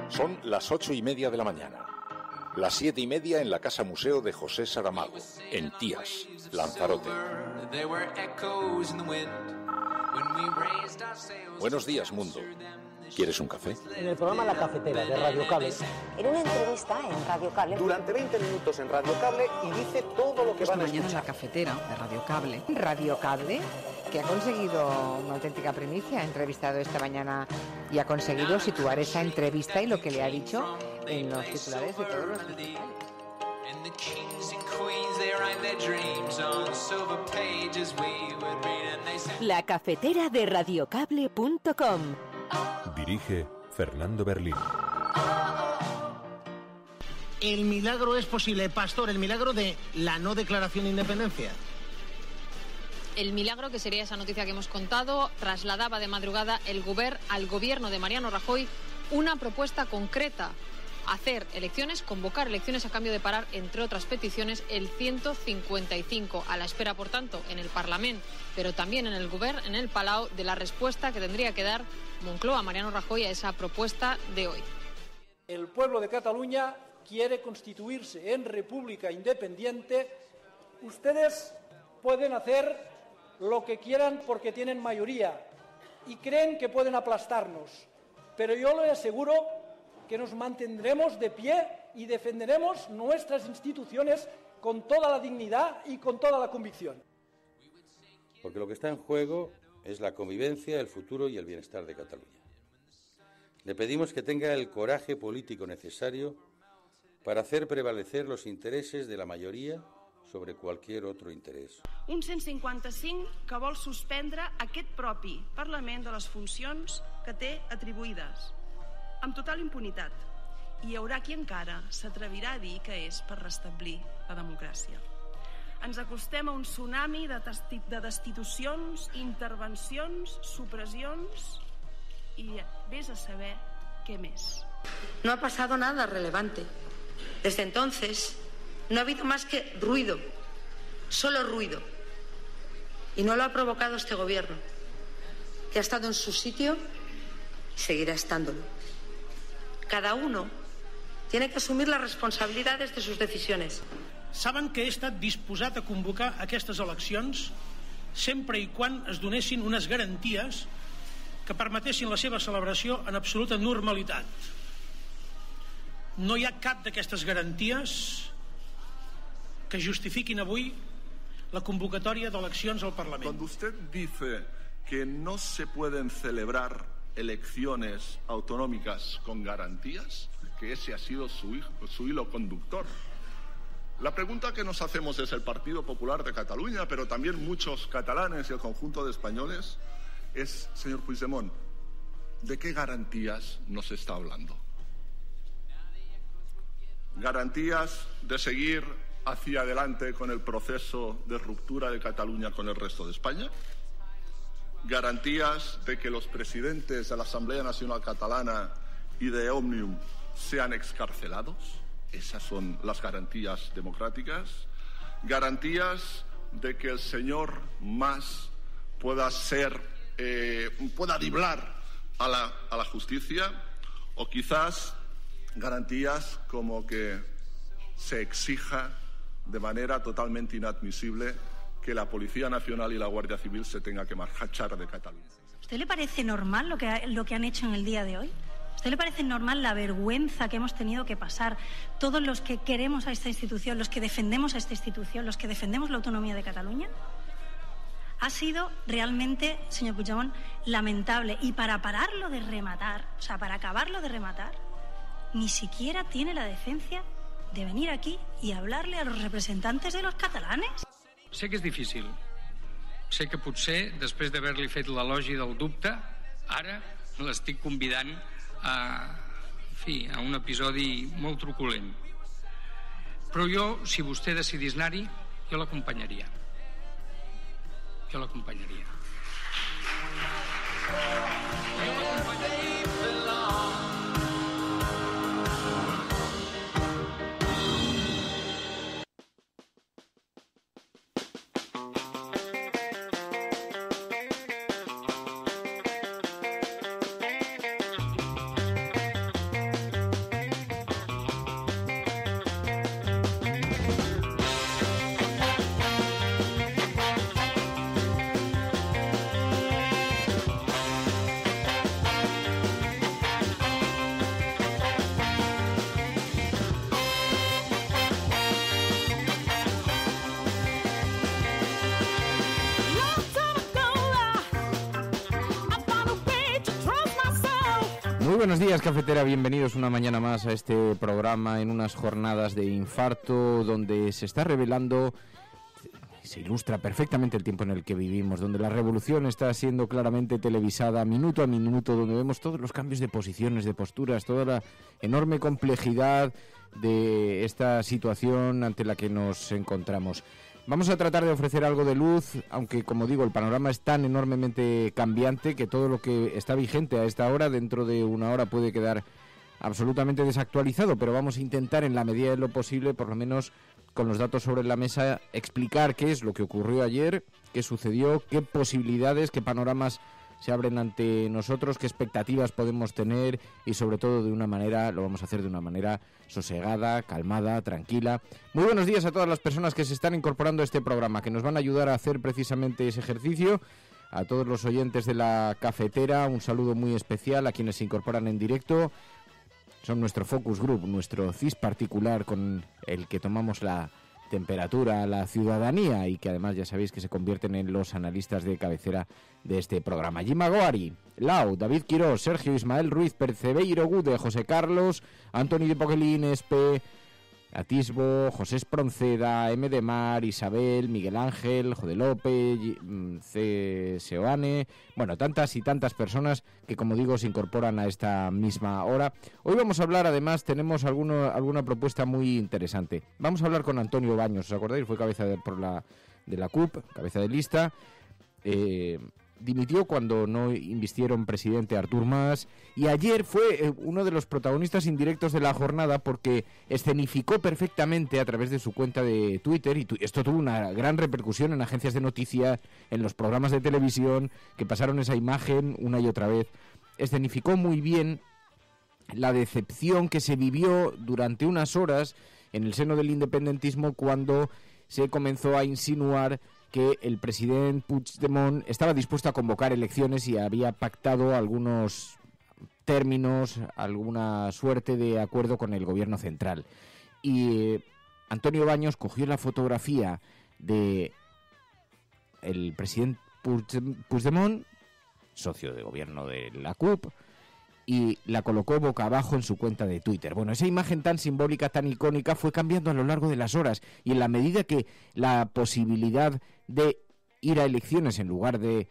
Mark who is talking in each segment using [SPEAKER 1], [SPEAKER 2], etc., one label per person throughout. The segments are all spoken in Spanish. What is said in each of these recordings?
[SPEAKER 1] Son las 8:30 de la mañana, las 7:30 en la Casa Museo de José Saramago, en Tías, Lanzarote. Buenos días, mundo. ¿Quieres un café?
[SPEAKER 2] En el programa La Cafetera de Radio Cable.
[SPEAKER 3] En una entrevista en Radio Cable.
[SPEAKER 2] Durante 20 minutos en Radio Cable y dice todo lo que van a escuchar.
[SPEAKER 4] Mañana en La Cafetera de Radio Cable.
[SPEAKER 5] Radio Cable, que ha conseguido una auténtica primicia, ha entrevistado esta mañana y ha conseguido situar esa entrevista y lo que le ha dicho en los titulares de todos los digitales.
[SPEAKER 6] La Cafetera de radiocable.com.
[SPEAKER 7] Dirige Fernando Berlín.
[SPEAKER 2] El milagro es posible, Pastor, el milagro de la no declaración de independencia.
[SPEAKER 8] El milagro, que sería esa noticia que hemos contado, trasladaba de madrugada al gobierno de Mariano Rajoy una propuesta concreta: hacer elecciones, convocar elecciones a cambio de parar, entre otras peticiones, el 155, a la espera, por tanto, en el Parlamento, pero también en el Govern, en el Palau, de la respuesta que tendría que dar Moncloa a Mariano Rajoy a esa propuesta de hoy.
[SPEAKER 9] El pueblo de Cataluña quiere constituirse en república independiente. Ustedes pueden hacer lo que quieran porque tienen mayoría y creen que pueden aplastarnos, pero yo les aseguro que nos mantendremos de pie y defenderemos nuestras instituciones con toda la dignidad y con toda la convicción.
[SPEAKER 10] Porque lo que está en juego es la convivencia, el futuro y el bienestar de Cataluña. Le pedimos que tenga el coraje político necesario para hacer prevalecer los intereses de la mayoría sobre qualsevol otro interès.
[SPEAKER 11] Un 155 que vol suspendre aquest propi Parlament de les funcions que té atribuïdes, amb total impunitat. I hi haurà qui encara s'atrevirà a dir que és per restablir la democràcia. Ens acostem a un tsunami de destitucions, intervencions, supressions i vés a saber què més.
[SPEAKER 12] No ha pasado nada relevante. Desde entonces no ha habido más que ruido, solo ruido. Y no lo ha provocado este gobierno, que ha estado en su sitio y seguirá estándolo. Cada uno tiene que asumir las responsabilidades de sus decisiones.
[SPEAKER 2] Saben que he estat disposat a convocar aquestes eleccions sempre i quan es donessin unes garanties que permetessin la seva celebració en absoluta normalitat. No hi ha cap d'aquestes garanties que justifiquin avui la convocatoria de eleccions al Parlamento.
[SPEAKER 13] Cuando usted dice que no se pueden celebrar elecciones autonómicas con garantías, que ese ha sido su hilo conductor. La pregunta que nos hacemos desde el Partido Popular de Cataluña, pero también muchos catalanes y el conjunto de españoles, es, señor Puigdemont, ¿de qué garantías nos está hablando? ¿Garantías de seguir hacia adelante con el proceso de ruptura de Cataluña con el resto de España? ¿Garantías de que los presidentes de la Asamblea Nacional Catalana y de Òmnium sean excarcelados? Esas son las garantías democráticas. ¿Garantías de que el señor Mas pueda driblar a la justicia? ¿O quizás garantías como que se exija de manera totalmente inadmisible que la Policía Nacional y la Guardia Civil se tenga que marchar de Cataluña?
[SPEAKER 14] ¿Usted le parece normal lo que han hecho en el día de hoy? ¿Usted le parece normal la vergüenza que hemos tenido que pasar todos los que queremos a esta institución, los que defendemos a esta institución, los que defendemos la autonomía de Cataluña? Ha sido realmente, señor Puigdemont, lamentable. Y para pararlo de rematar, o sea, para acabarlo de rematar, ni siquiera tiene la decencia de venir aquí y hablarle a los representantes de los catalanes.
[SPEAKER 15] Sé que és difícil. Sé que potser, després d'haver-li fet l'elogi del dubte, ara l'estic convidant a un episodi molt truculent. Però jo, si vostè decidís anar-hi, jo l'acompanyaria.
[SPEAKER 16] Muy buenos días, cafetera, bienvenidos una mañana más a este programa en unas jornadas de infarto donde se está revelando, se ilustra perfectamente el tiempo en el que vivimos, donde la revolución está siendo claramente televisada minuto a minuto, donde vemos todos los cambios de posiciones, de posturas, toda la enorme complejidad de esta situación ante la que nos encontramos. Vamos a tratar de ofrecer algo de luz, aunque, como digo, el panorama es tan enormemente cambiante que todo lo que está vigente a esta hora, dentro de una hora, puede quedar absolutamente desactualizado, pero vamos a intentar, en la medida de lo posible, por lo menos con los datos sobre la mesa, explicar qué es lo que ocurrió ayer, qué sucedió, qué posibilidades, qué panoramas se abren ante nosotros, qué expectativas podemos tener y, sobre todo, lo vamos a hacer de una manera sosegada, calmada, tranquila. Muy buenos días a todas las personas que se están incorporando a este programa, que nos van a ayudar a hacer precisamente ese ejercicio. A todos los oyentes de la cafetera, un saludo muy especial a quienes se incorporan en directo. Son nuestro focus group, nuestro CIS particular con el que tomamos la temperatura a la ciudadanía y que además ya sabéis que se convierten en los analistas de cabecera de este programa. Jim Agoari, Lau, David Quirós, Sergio Ismael Ruiz, Percebeiro Gude, José Carlos, Antoni de Poquelín, Espe, Atisbo, José Espronceda, M. de Mar, Isabel, Miguel Ángel, Jode López, C. Seoane, bueno, tantas y tantas personas que, como digo, se incorporan a esta misma hora. Hoy vamos a hablar, además, tenemos alguna propuesta muy interesante. Vamos a hablar con Antonio Baños, ¿os acordáis? Fue cabeza de la CUP, cabeza de lista. Dimitió cuando no invistieron presidente Artur Mas, y ayer fue uno de los protagonistas indirectos de la jornada porque escenificó perfectamente a través de su cuenta de Twitter, y esto tuvo una gran repercusión en agencias de noticias, en los programas de televisión que pasaron esa imagen una y otra vez. Escenificó muy bien la decepción que se vivió durante unas horas en el seno del independentismo cuando se comenzó a insinuar que el presidente Puigdemont estaba dispuesto a convocar elecciones y había pactado algunos términos, alguna suerte de acuerdo con el gobierno central. Y Antonio Baños cogió la fotografía de el presidente Puigdemont, socio de gobierno de la CUP, y la colocó boca abajo en su cuenta de Twitter. Bueno, esa imagen tan simbólica, tan icónica, fue cambiando a lo largo de las horas, y en la medida que la posibilidad de ir a elecciones en lugar de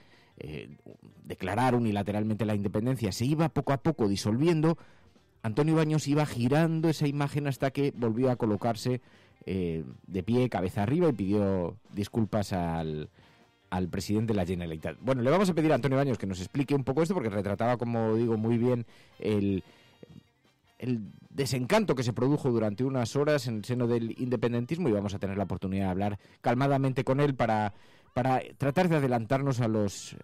[SPEAKER 16] declarar unilateralmente la independencia se iba poco a poco disolviendo, Antonio Baños iba girando esa imagen hasta que volvió a colocarse de pie, cabeza arriba, y pidió disculpas al presidente de la Generalitat. Bueno, le vamos a pedir a Antonio Baños que nos explique un poco esto, porque retrataba, como digo, muy bien el desencanto que se produjo durante unas horas en el seno del independentismo, y vamos a tener la oportunidad de hablar calmadamente con él para tratar de adelantarnos a los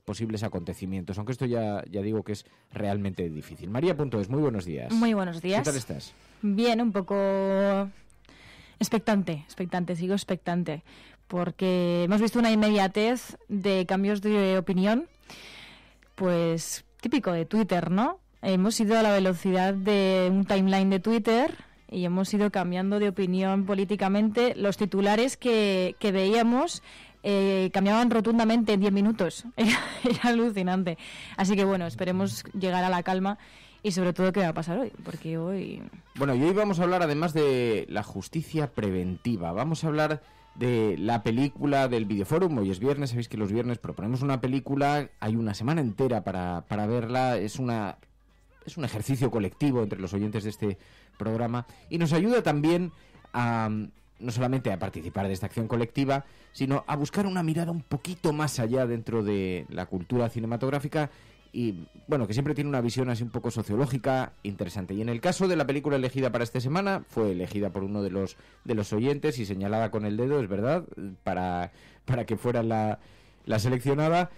[SPEAKER 16] posibles acontecimientos, aunque esto ya digo que es realmente difícil. María Punto es, muy buenos días.
[SPEAKER 17] Muy buenos días.
[SPEAKER 16] ¿Qué tal estás?
[SPEAKER 17] Bien, un poco expectante, sigo expectante, porque hemos visto una inmediatez de cambios de opinión, pues típico de Twitter, ¿no? Hemos ido a la velocidad de un timeline de Twitter y hemos ido cambiando de opinión políticamente. Los titulares que veíamos cambiaban rotundamente en 10 minutos. Era alucinante. Así que bueno, esperemos llegar a la calma y sobre todo qué va a pasar hoy, porque hoy...
[SPEAKER 16] Bueno, y hoy vamos a hablar además de la justicia preventiva. Vamos a hablar de la película del Videoforum. Hoy es viernes, sabéis que los viernes proponemos una película, hay una semana entera para verla. Es una es un ejercicio colectivo entre los oyentes de este programa y nos ayuda también a no solamente a participar de esta acción colectiva, sino a buscar una mirada un poquito más allá dentro de la cultura cinematográfica y, bueno, que siempre tiene una visión así un poco sociológica interesante. Y en el caso de la película elegida para esta semana, fue elegida por uno de los oyentes y señalada con el dedo, es verdad, para que fuera la seleccionada.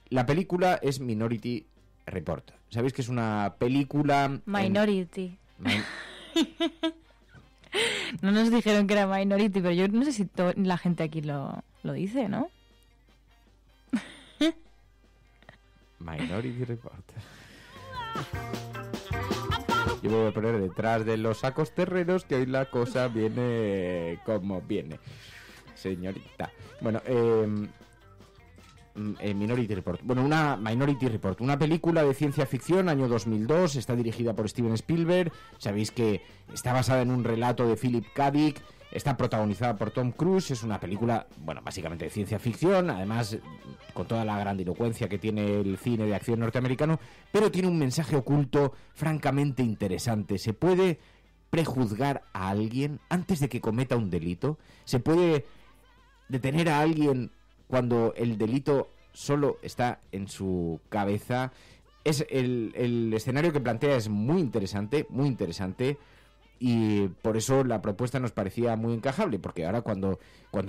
[SPEAKER 16] La película es Minority Report. ¿Sabéis que es una película...
[SPEAKER 17] Minority. No nos dijeron que era Minority, pero yo no sé si la gente aquí lo dice, ¿no?
[SPEAKER 16] Minority Report. Yo voy a poner detrás de los sacos terrenos que hoy la cosa viene como viene, señorita. Bueno, Minority Report. Bueno, una Minority Report, una película de ciencia ficción, año 2002, está dirigida por Steven Spielberg. Sabéis que está basada en un relato de Philip K. Dick, está protagonizada por Tom Cruise, es una película, bueno, básicamente de ciencia ficción, además con toda la grandilocuencia que tiene el cine de acción norteamericano, pero tiene un mensaje oculto francamente interesante. ¿Se puede prejuzgar a alguien antes de que cometa un delito? ¿Se puede detener a alguien cuando el delito solo está en su cabeza? Es el escenario que plantea es muy interesante, y por eso la propuesta nos parecía muy encajable, porque ahora cuando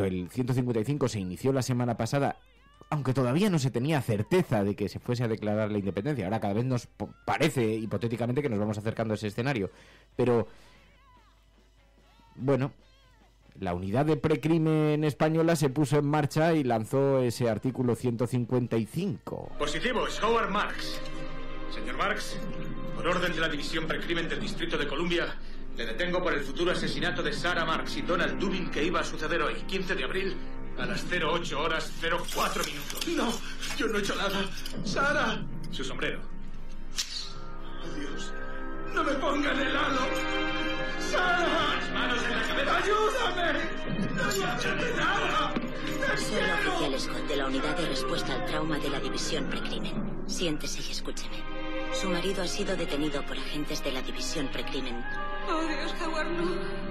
[SPEAKER 16] el 155 se inició la semana pasada, aunque todavía no se tenía certeza de que se fuese a declarar la independencia, ahora cada vez nos parece hipotéticamente que nos vamos acercando a ese escenario, pero bueno, la unidad de precrimen española se puso en marcha y lanzó ese artículo 155.
[SPEAKER 18] Positivo, es Howard Marks. Señor Marks, por orden de la División Precrimen del Distrito de Columbia, le detengo por el futuro asesinato de Sarah Marks y Donald Dubin que iba a suceder hoy, 15 de abril, a las 08:04 minutos.
[SPEAKER 13] No, yo no he hecho nada. ¡Sara!
[SPEAKER 18] Su sombrero.
[SPEAKER 13] Oh, Dios. ¡No me pongan el halo! ¡Sara!
[SPEAKER 18] ¡Las manos en la cabeza!
[SPEAKER 13] ¡Ayúdame! ¡No he hecho nada!
[SPEAKER 19] Soy el oficial Scott de la Unidad de Respuesta al Trauma de la División Precrimen. Siéntese y escúcheme. Su marido ha sido detenido por agentes de la División Precrimen.
[SPEAKER 20] Oh, Dios, Howard, no.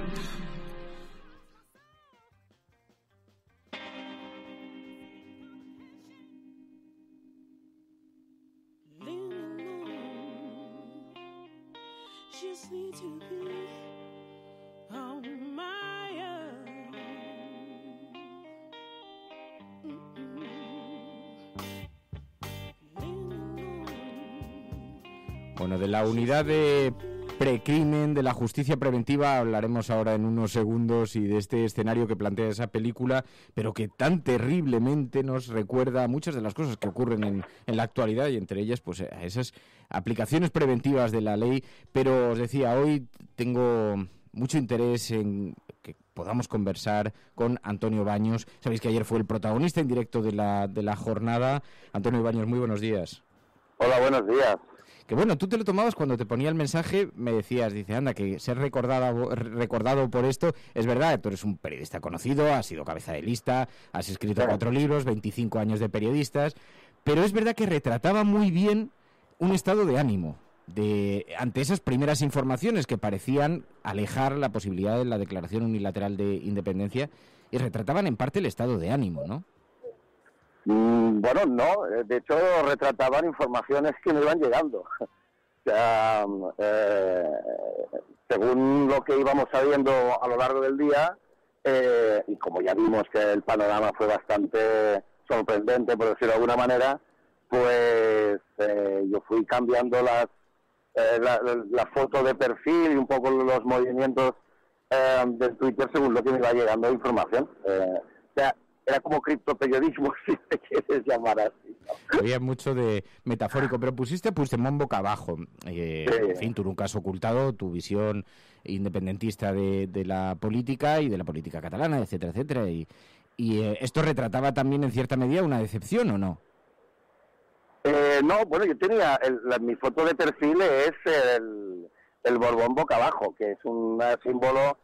[SPEAKER 16] Bueno, de la unidad de precrimen, de la justicia preventiva, hablaremos ahora en unos segundos, y de este escenario que plantea esa película, pero que tan terriblemente nos recuerda a muchas de las cosas que ocurren en la actualidad, y entre ellas pues a esas aplicaciones preventivas de la ley. Pero os decía, hoy tengo mucho interés en que podamos conversar con Antonio Baños. Sabéis que ayer fue el protagonista en directo de la jornada. Antonio Baños, muy buenos días.
[SPEAKER 21] Hola, buenos días.
[SPEAKER 16] Que bueno, tú te lo tomabas cuando te ponía el mensaje, me decías, dice, anda, que ser recordado por esto, es verdad, tú eres un periodista conocido, has sido cabeza de lista, has escrito 4 libros, 25 años de periodistas, pero es verdad que retrataba muy bien un estado de ánimo ante esas primeras informaciones que parecían alejar la posibilidad de la declaración unilateral de independencia, y retrataban en parte el estado de ánimo, ¿no?
[SPEAKER 21] Bueno, no, de hecho retrataban informaciones que me iban llegando. O sea, según lo que íbamos sabiendo a lo largo del día, y como ya vimos que el panorama fue bastante sorprendente, por decirlo de alguna manera, pues yo fui cambiando la foto de perfil y un poco los movimientos del Twitter según lo que me iba llegando de información. O sea, era como criptoperiodismo, si te quieres llamar así, ¿no?
[SPEAKER 16] Había mucho de metafórico, pero pusiste a Puigdemont boca abajo. En fin, tú nunca has ocultado tu visión independentista de la política y de la política catalana, etcétera, etcétera. Y esto retrataba también en cierta medida una decepción, ¿o no?
[SPEAKER 21] No, bueno, yo tenía... mi foto de perfil es el Borbón boca abajo, que es un símbolo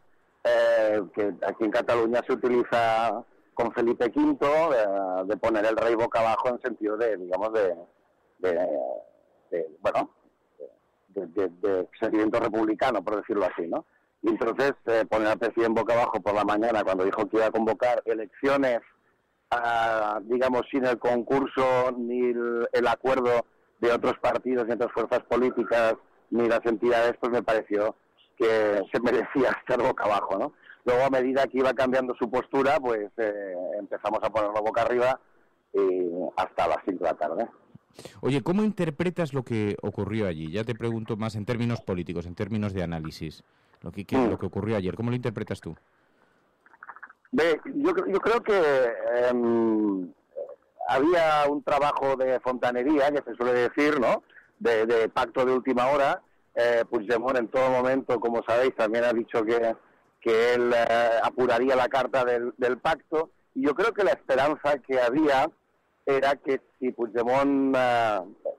[SPEAKER 21] que aquí en Cataluña se utiliza con Felipe V, de poner el rey boca abajo en sentido de, digamos, de sentimiento republicano, por decirlo así, ¿no? Y entonces poner al presidente boca abajo por la mañana cuando dijo que iba a convocar elecciones, digamos, sin el concurso ni el acuerdo de otros partidos ni otras fuerzas políticas ni las entidades, pues me pareció que se merecía estar boca abajo, ¿no? Luego, a medida que iba cambiando su postura, pues empezamos a ponerlo boca arriba y hasta las 5 de la tarde.
[SPEAKER 16] Oye, ¿cómo interpretas lo que ocurrió allí? Ya te pregunto más en términos políticos, en términos de análisis. Lo que ocurrió ayer, ¿cómo lo interpretas tú?
[SPEAKER 21] Yo creo que había un trabajo de fontanería, que se suele decir, ¿no? De pacto de última hora. Puigdemont en todo momento, como sabéis, también ha dicho que él apuraría la carta del pacto. Y yo creo que la esperanza que había era que si Puigdemont,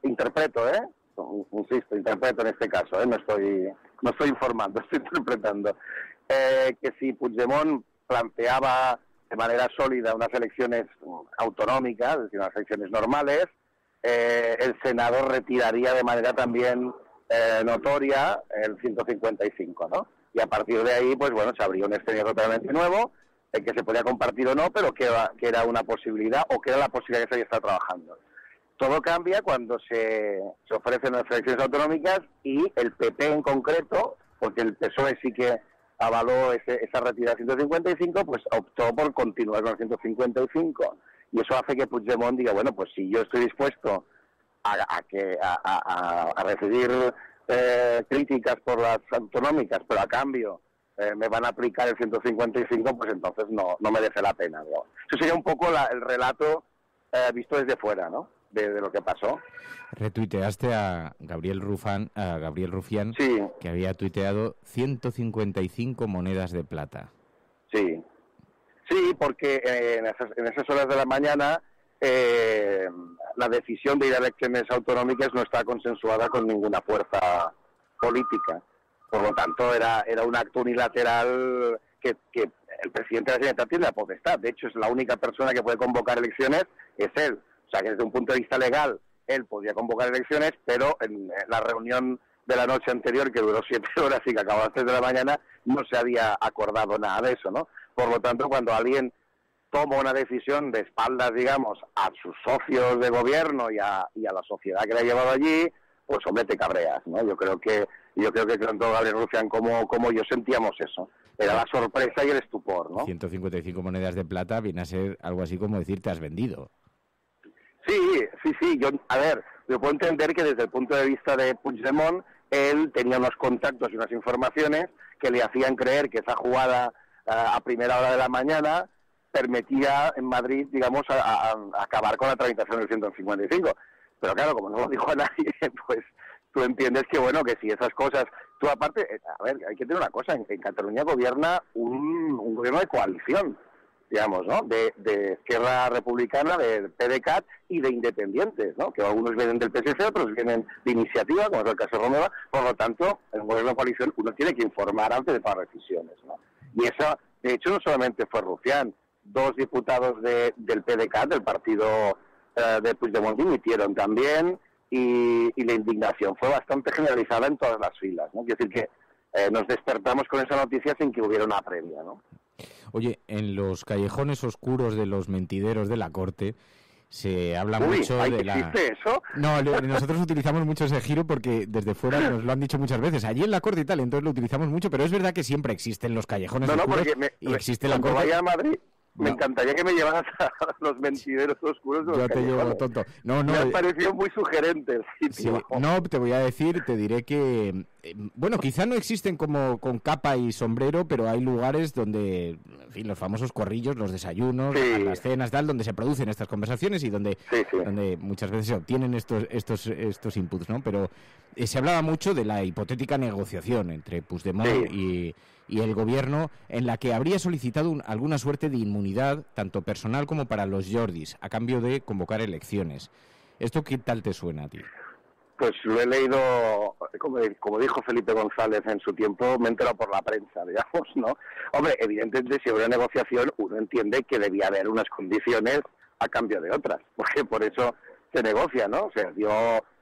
[SPEAKER 21] interpreto en este caso, no estoy informando, estoy interpretando, que si Puigdemont planteaba de manera sólida unas elecciones autonómicas, es decir, unas elecciones normales, el Senado retiraría de manera también notoria el 155, ¿no? Y a partir de ahí, pues bueno, se abrió un escenario totalmente nuevo, que se podía compartir o no, pero que era una posibilidad, o que era la posibilidad que se había estado trabajando. Todo cambia cuando se ofrecen las elecciones autonómicas y el PP en concreto, porque el PSOE sí que avaló esa retirada del 155, pues optó por continuar con el 155. Y eso hace que Puigdemont diga, bueno, pues si yo estoy dispuesto a recibir críticas por las autonómicas, pero a cambio me van a aplicar el 155, pues entonces no merece la pena, ¿no? Eso sería un poco el relato visto desde fuera, ¿no? De lo que pasó.
[SPEAKER 16] Retuiteaste a Gabriel Rufián,
[SPEAKER 21] sí,
[SPEAKER 16] que había tuiteado 155 monedas de plata.
[SPEAKER 21] Sí, porque en esas horas de la mañana la decisión de ir a elecciones autonómicas no está consensuada con ninguna fuerza política. Por lo tanto, era un acto unilateral que el presidente de la Generalitat tiene la potestad. De hecho, es la única persona que puede convocar elecciones, es él. O sea, que desde un punto de vista legal, él podía convocar elecciones, pero en la reunión de la noche anterior, que duró 7 horas y que acabó a las 3 de la mañana, no se había acordado nada de eso, ¿no? Por lo tanto, cuando alguien toma una decisión de espaldas, digamos, a sus socios de gobierno y a la sociedad que le ha llevado allí, pues hombre, te cabreas, ¿no? Yo creo que tanto Gabriel Rufián como yo sentíamos eso. Era la sorpresa y el estupor, ¿no?
[SPEAKER 16] 155 monedas de plata viene a ser algo así como decir te has vendido.
[SPEAKER 21] Sí. Yo puedo entender que desde el punto de vista de Puigdemont, él tenía unos contactos y unas informaciones que le hacían creer que esa jugada a primera hora de la mañana permitía en Madrid, digamos, a acabar con la tramitación del 155. Pero claro, como no lo dijo a nadie, pues tú entiendes que, bueno, que si esas cosas... Tú aparte, hay que tener una cosa, en Cataluña gobierna un gobierno de coalición, digamos, ¿no? De Esquerra Republicana, de PDeCAT y de independientes, ¿no? Que algunos vienen del PSC, otros vienen de Iniciativa, como es el caso de Romeva. Por lo tanto, en un gobierno de coalición uno tiene que informar antes de tomar decisiones, ¿no? Y eso, de hecho, no solamente fue Rufián. 2 diputados del PDeCAT, del partido de Puigdemont, dimitieron también, y la indignación fue bastante generalizada en todas las filas, ¿no? Quiero decir que nos despertamos con esa noticia sin que hubiera una previa, ¿no?
[SPEAKER 16] Oye, en los callejones oscuros de los mentideros de la corte se habla mucho de la...
[SPEAKER 21] ¿Existe eso?
[SPEAKER 16] No, nosotros utilizamos mucho ese giro porque desde fuera nos lo han dicho muchas veces. Allí en la corte y tal, entonces lo utilizamos mucho, pero es verdad que siempre existen los callejones oscuros y existe la corte.
[SPEAKER 21] Cuando vaya a Madrid... Me encantaría que me llevaras a los mentideros oscuros de los
[SPEAKER 16] Yo te llevo, tonto. No,
[SPEAKER 21] me han parecido muy sugerentes.
[SPEAKER 16] Sí, no, te diré que... bueno, quizá no existen como con capa y sombrero, pero hay lugares donde, en fin, los famosos corrillos, los desayunos, las cenas, tal, donde se producen estas conversaciones y donde muchas veces se obtienen estos inputs, ¿no? Pero se hablaba mucho de la hipotética negociación entre Puigdemont y el gobierno, en la que habría solicitado alguna suerte de inmunidad, tanto personal como para los Jordis, a cambio de convocar elecciones. ¿Esto qué tal te suena a ti?
[SPEAKER 21] Pues lo he leído, como dijo Felipe González en su tiempo, me he enterado por la prensa, digamos, ¿no? Hombre, evidentemente, si hubiera una negociación, uno entiende que debía haber unas condiciones a cambio de otras, porque por eso se negocia, ¿no? O sea, dio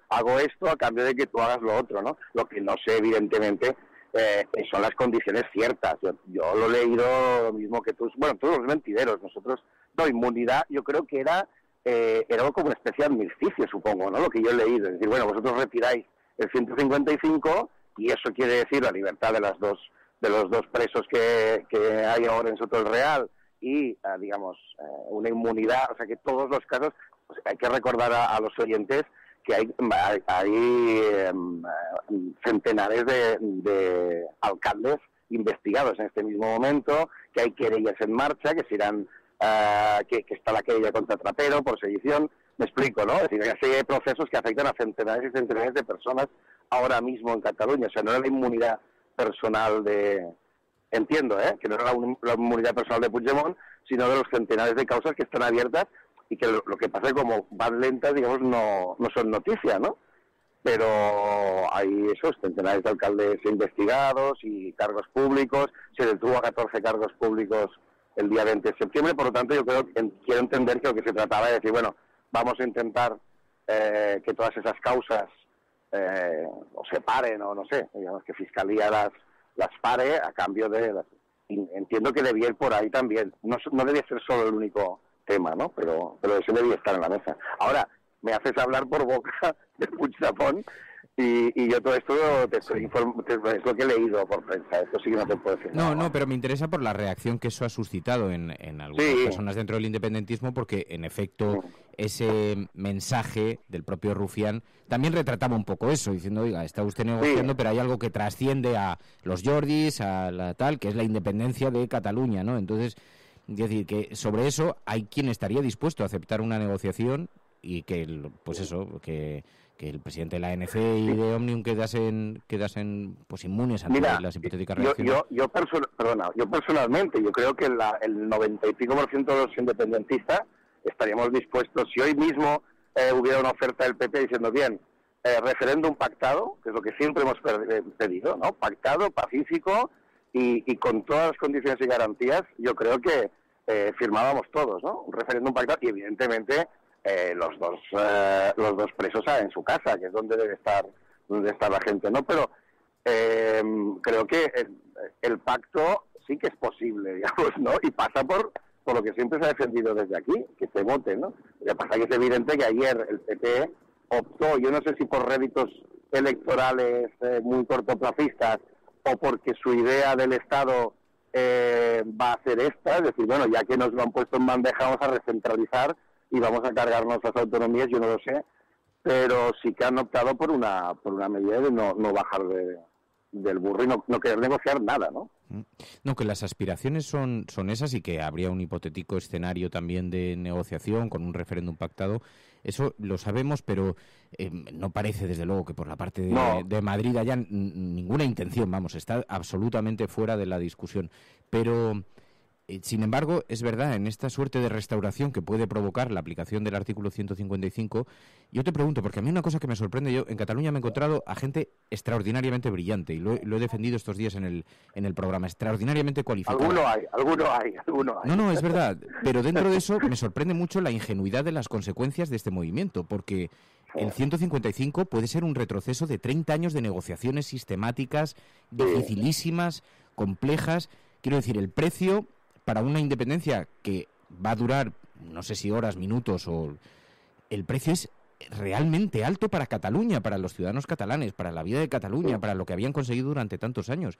[SPEAKER 21] hago esto a cambio de que tú hagas lo otro, ¿no? Lo que no sé, evidentemente, son las condiciones ciertas. Yo lo he leído lo mismo que tú. Bueno, todos los mentideros. Nosotros, no, inmunidad, yo creo que era como una especie de armisticio, supongo, ¿no? Lo que yo he leído. Es decir, bueno, vosotros retiráis el 155 y eso quiere decir la libertad de los dos presos que hay ahora en Soto del Real y, digamos, una inmunidad. O sea, que todos los casos, pues, hay que recordar a los oyentes que hay centenares de alcaldes investigados en este mismo momento, que hay querellas en marcha, que serán que está la querella contra Trapero por sedición. Me explico, ¿no? Es decir, hay procesos que afectan a centenares y centenares de personas ahora mismo en Cataluña. O sea, no era la inmunidad personal entiendo, que no era la inmunidad personal de Puigdemont, sino de los centenares de causas que están abiertas y que lo que pasa es que como van lentas, digamos, no son noticia, ¿no? Pero hay esos centenares de alcaldes investigados y cargos públicos. Se detuvo a 14 cargos públicos el día 20 de septiembre, por lo tanto yo quiero entender que lo que se trataba es decir, bueno, vamos a intentar que todas esas causas o se paren, o no sé, digamos que Fiscalía las pare a cambio de... Entiendo que debía ir por ahí también. No debía ser solo el único tema, ¿no? Pero eso debía estar en la mesa. Ahora, me haces hablar por boca de Puigdemont y yo todo esto te estoy es lo que he leído por prensa. Esto sí que no te puedo decir nada.
[SPEAKER 16] No, pero me interesa por la reacción que eso ha suscitado en algunas personas dentro del independentismo, porque en efecto ese mensaje del propio Rufián también retrataba un poco eso, diciendo, oiga, está usted negociando, pero hay algo que trasciende a los Jordis, a la tal, que es la independencia de Cataluña, ¿no? Entonces, es decir, que sobre eso hay quien estaría dispuesto a aceptar una negociación y que el presidente de la ANC y de Òmnium quedasen pues inmunes ante las hipotéticas reacciones.
[SPEAKER 21] Yo personalmente, yo creo que el 90 y pico % de los independentistas estaríamos dispuestos, si hoy mismo hubiera una oferta del PP diciendo, bien, referéndum pactado, que es lo que siempre hemos pedido, ¿no? Pactado, pacífico y con todas las condiciones y garantías, yo creo que firmábamos todos, ¿no? Un referéndum pactado y evidentemente los dos presos en su casa, que es donde debe estar la gente, ¿no? Pero creo que el pacto sí que es posible, digamos, ¿no? Y pasa por lo que siempre se ha defendido desde aquí, que se vote, ¿no? Lo que pasa es que es evidente que ayer el PP optó, yo no sé si por réditos electorales muy cortoplacistas o porque su idea del Estado va a ser esta, es decir, bueno, ya que nos lo han puesto en bandeja, vamos a recentralizar y vamos a cargarnos las autonomías, yo no lo sé, pero sí que han optado por una medida de no bajar del burro y no querer negociar nada, ¿no?
[SPEAKER 16] No, que las aspiraciones son esas y que habría un hipotético escenario también de negociación con un referéndum pactado. Eso lo sabemos, pero no parece, desde luego, que por la parte de Madrid haya ninguna intención, vamos, está absolutamente fuera de la discusión. Pero, sin embargo, es verdad, en esta suerte de restauración que puede provocar la aplicación del artículo 155, yo te pregunto, porque a mí una cosa que me sorprende, yo en Cataluña me he encontrado a gente extraordinariamente brillante, y lo he defendido estos días en el programa, extraordinariamente cualificado.
[SPEAKER 21] Alguno hay.
[SPEAKER 16] No, es verdad, pero dentro de eso me sorprende mucho la ingenuidad de las consecuencias de este movimiento, porque el 155 puede ser un retroceso de 30 años de negociaciones sistemáticas, dificilísimas, complejas. Quiero decir, el precio para una independencia que va a durar, no sé si horas, minutos, o el precio es realmente alto para Cataluña, para los ciudadanos catalanes, para la vida de Cataluña, para lo que habían conseguido durante tantos años.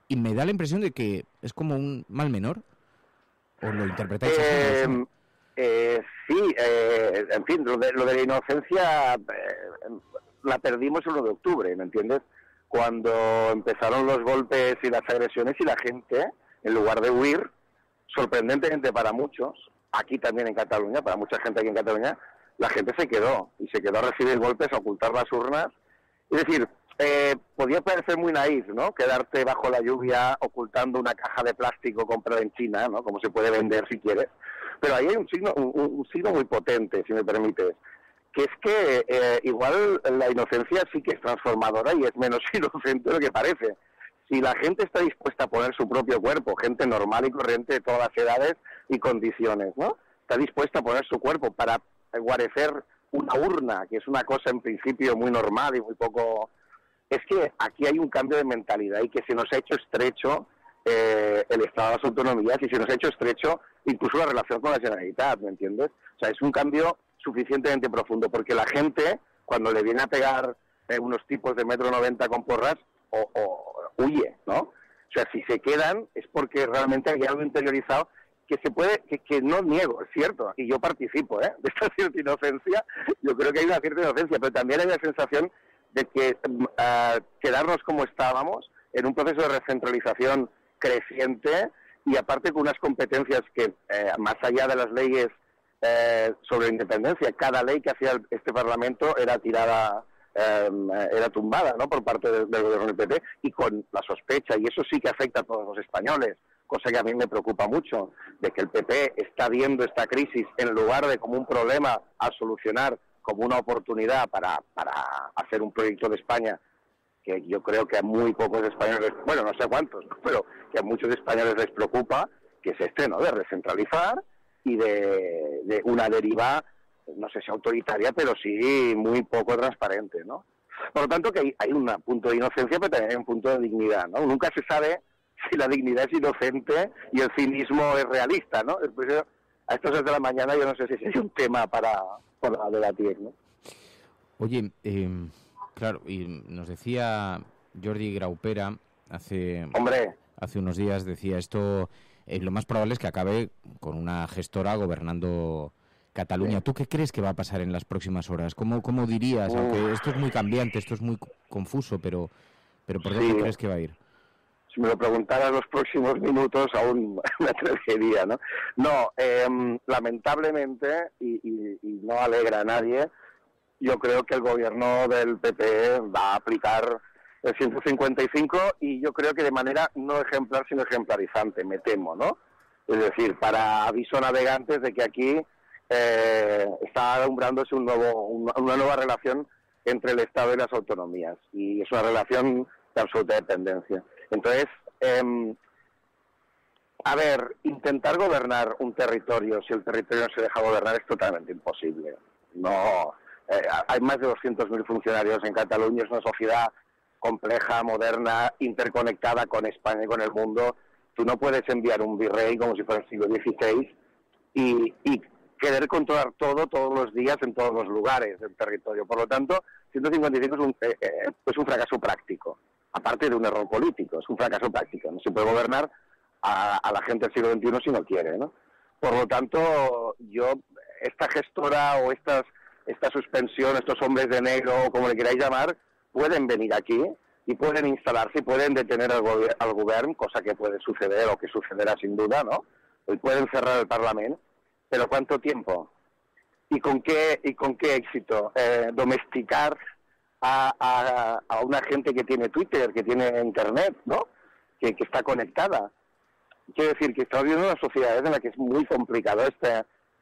[SPEAKER 16] Y me da la impresión de que es como un mal menor, ¿o lo interpretáis así?
[SPEAKER 21] Sí, en fin, lo de la inocencia la perdimos el 1 de octubre, ¿me entiendes? Cuando empezaron los golpes y las agresiones y la gente, en lugar de huir, sorprendentemente para muchos, aquí también en Cataluña, para mucha gente aquí en Cataluña, la gente se quedó a recibir golpes, a ocultar las urnas. Es decir, podía parecer muy naif, ¿no? Quedarte bajo la lluvia ocultando una caja de plástico comprada en China, ¿no? Como se puede vender si quieres. Pero ahí hay un signo muy potente, si me permites, que es que igual la inocencia sí que es transformadora y es menos inocente de lo que parece. Si la gente está dispuesta a poner su propio cuerpo, gente normal y corriente de todas las edades y condiciones, ¿no? Está dispuesta a poner su cuerpo para guarecer una urna, que es una cosa en principio muy normal y muy poco... Es que aquí hay un cambio de mentalidad y que se nos ha hecho estrecho el Estado de las autonomías y se nos ha hecho estrecho incluso la relación con la Generalitat, ¿me entiendes? O sea, es un cambio suficientemente profundo, porque la gente, cuando le viene a pegar unos tipos de 1,90 m con porras, huye, ¿no? O sea, si se quedan es porque realmente hay algo interiorizado que se puede, que no niego, es cierto, y yo participo, de esta cierta inocencia. Yo creo que hay una cierta inocencia, pero también hay una sensación de que quedarnos como estábamos en un proceso de recentralización creciente y aparte con unas competencias que, más allá de las leyes sobre independencia, cada ley que hacía este Parlamento era tirada, era tumbada, ¿no?, por parte del gobierno del PP, y con la sospecha, y eso sí que afecta a todos los españoles, cosa que a mí me preocupa mucho, de que el PP está viendo esta crisis en lugar de como un problema a solucionar, como una oportunidad para hacer un proyecto de España que yo creo que a muy pocos españoles, bueno, no sé cuántos, pero que a muchos españoles les preocupa, que es este, ¿no?, de recentralizar y de una deriva, no sé si autoritaria, pero sí muy poco transparente, ¿no? Por lo tanto, que hay un punto de inocencia, pero también hay un punto de dignidad, ¿no? Nunca se sabe si la dignidad es inocente y el cinismo es realista, ¿no? Después, a estas horas de la mañana yo no sé si sería un tema para debatir, ¿no?
[SPEAKER 16] Oye, claro, y nos decía Jordi Graupera hace unos días, decía esto, lo más probable es que acabe con una gestora gobernando Cataluña. ¿Tú qué crees que va a pasar en las próximas horas? ¿Cómo dirías? Aunque esto es muy cambiante, esto es muy confuso, pero ¿por dónde crees que va a ir?
[SPEAKER 21] Si me lo preguntaras los próximos minutos, aún me atrevería, ¿no? No, lamentablemente, y no alegra a nadie, yo creo que el gobierno del PP va a aplicar el 155 y yo creo que de manera no ejemplar, sino ejemplarizante, me temo, ¿no? Es decir, para aviso a navegantes de que aquí está alumbrándose una nueva relación entre el Estado y las autonomías, y es una relación de absoluta dependencia. Entonces, intentar gobernar un territorio, si el territorio no se deja gobernar, es totalmente imposible. No, hay más de 200.000 funcionarios en Cataluña, es una sociedad compleja, moderna, interconectada con España y con el mundo. Tú no puedes enviar un virrey como si fuera el siglo XVI y querer controlar todo, todos los días, en todos los lugares del territorio. Por lo tanto, 155 es un fracaso práctico. Aparte de un error político, es un fracaso práctico. No se puede gobernar a la gente del siglo XXI si no quiere, ¿no? Por lo tanto, esta gestora o esta suspensión, estos hombres de negro, o como le queráis llamar, pueden venir aquí y pueden instalarse y pueden detener al gobierno, cosa que puede suceder o que sucederá sin duda, ¿no? Y pueden cerrar el Parlamento, pero ¿cuánto tiempo? ¿Y con qué éxito? Domesticar a una gente que tiene Twitter, que tiene Internet, ¿no? Que está conectada. Quiero decir que estamos viviendo una sociedad en la que es muy complicado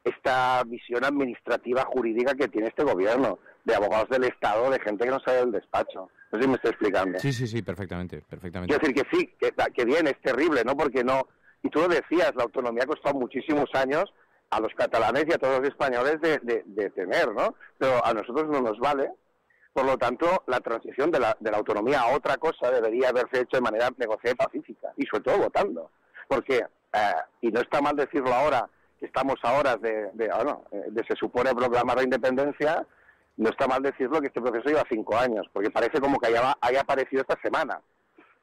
[SPEAKER 21] esta visión administrativa jurídica que tiene este gobierno, de abogados del Estado, de gente que no sabe del despacho. No sé si me estoy explicando.
[SPEAKER 16] Sí, perfectamente.
[SPEAKER 21] Quiero decir que sí, que bien, es terrible, ¿no? Porque no... Y tú lo decías, la autonomía ha costado muchísimos años a los catalanes y a todos los españoles de tener, ¿no? Pero a nosotros no nos vale. Por lo tanto, la transición de la autonomía a otra cosa debería haberse hecho de manera negociada y pacífica, y sobre todo votando. Porque, y no está mal decirlo ahora, que estamos a horas de se supone proclamar la independencia, no está mal decirlo que este proceso lleva 5 años, porque parece como que haya aparecido esta semana.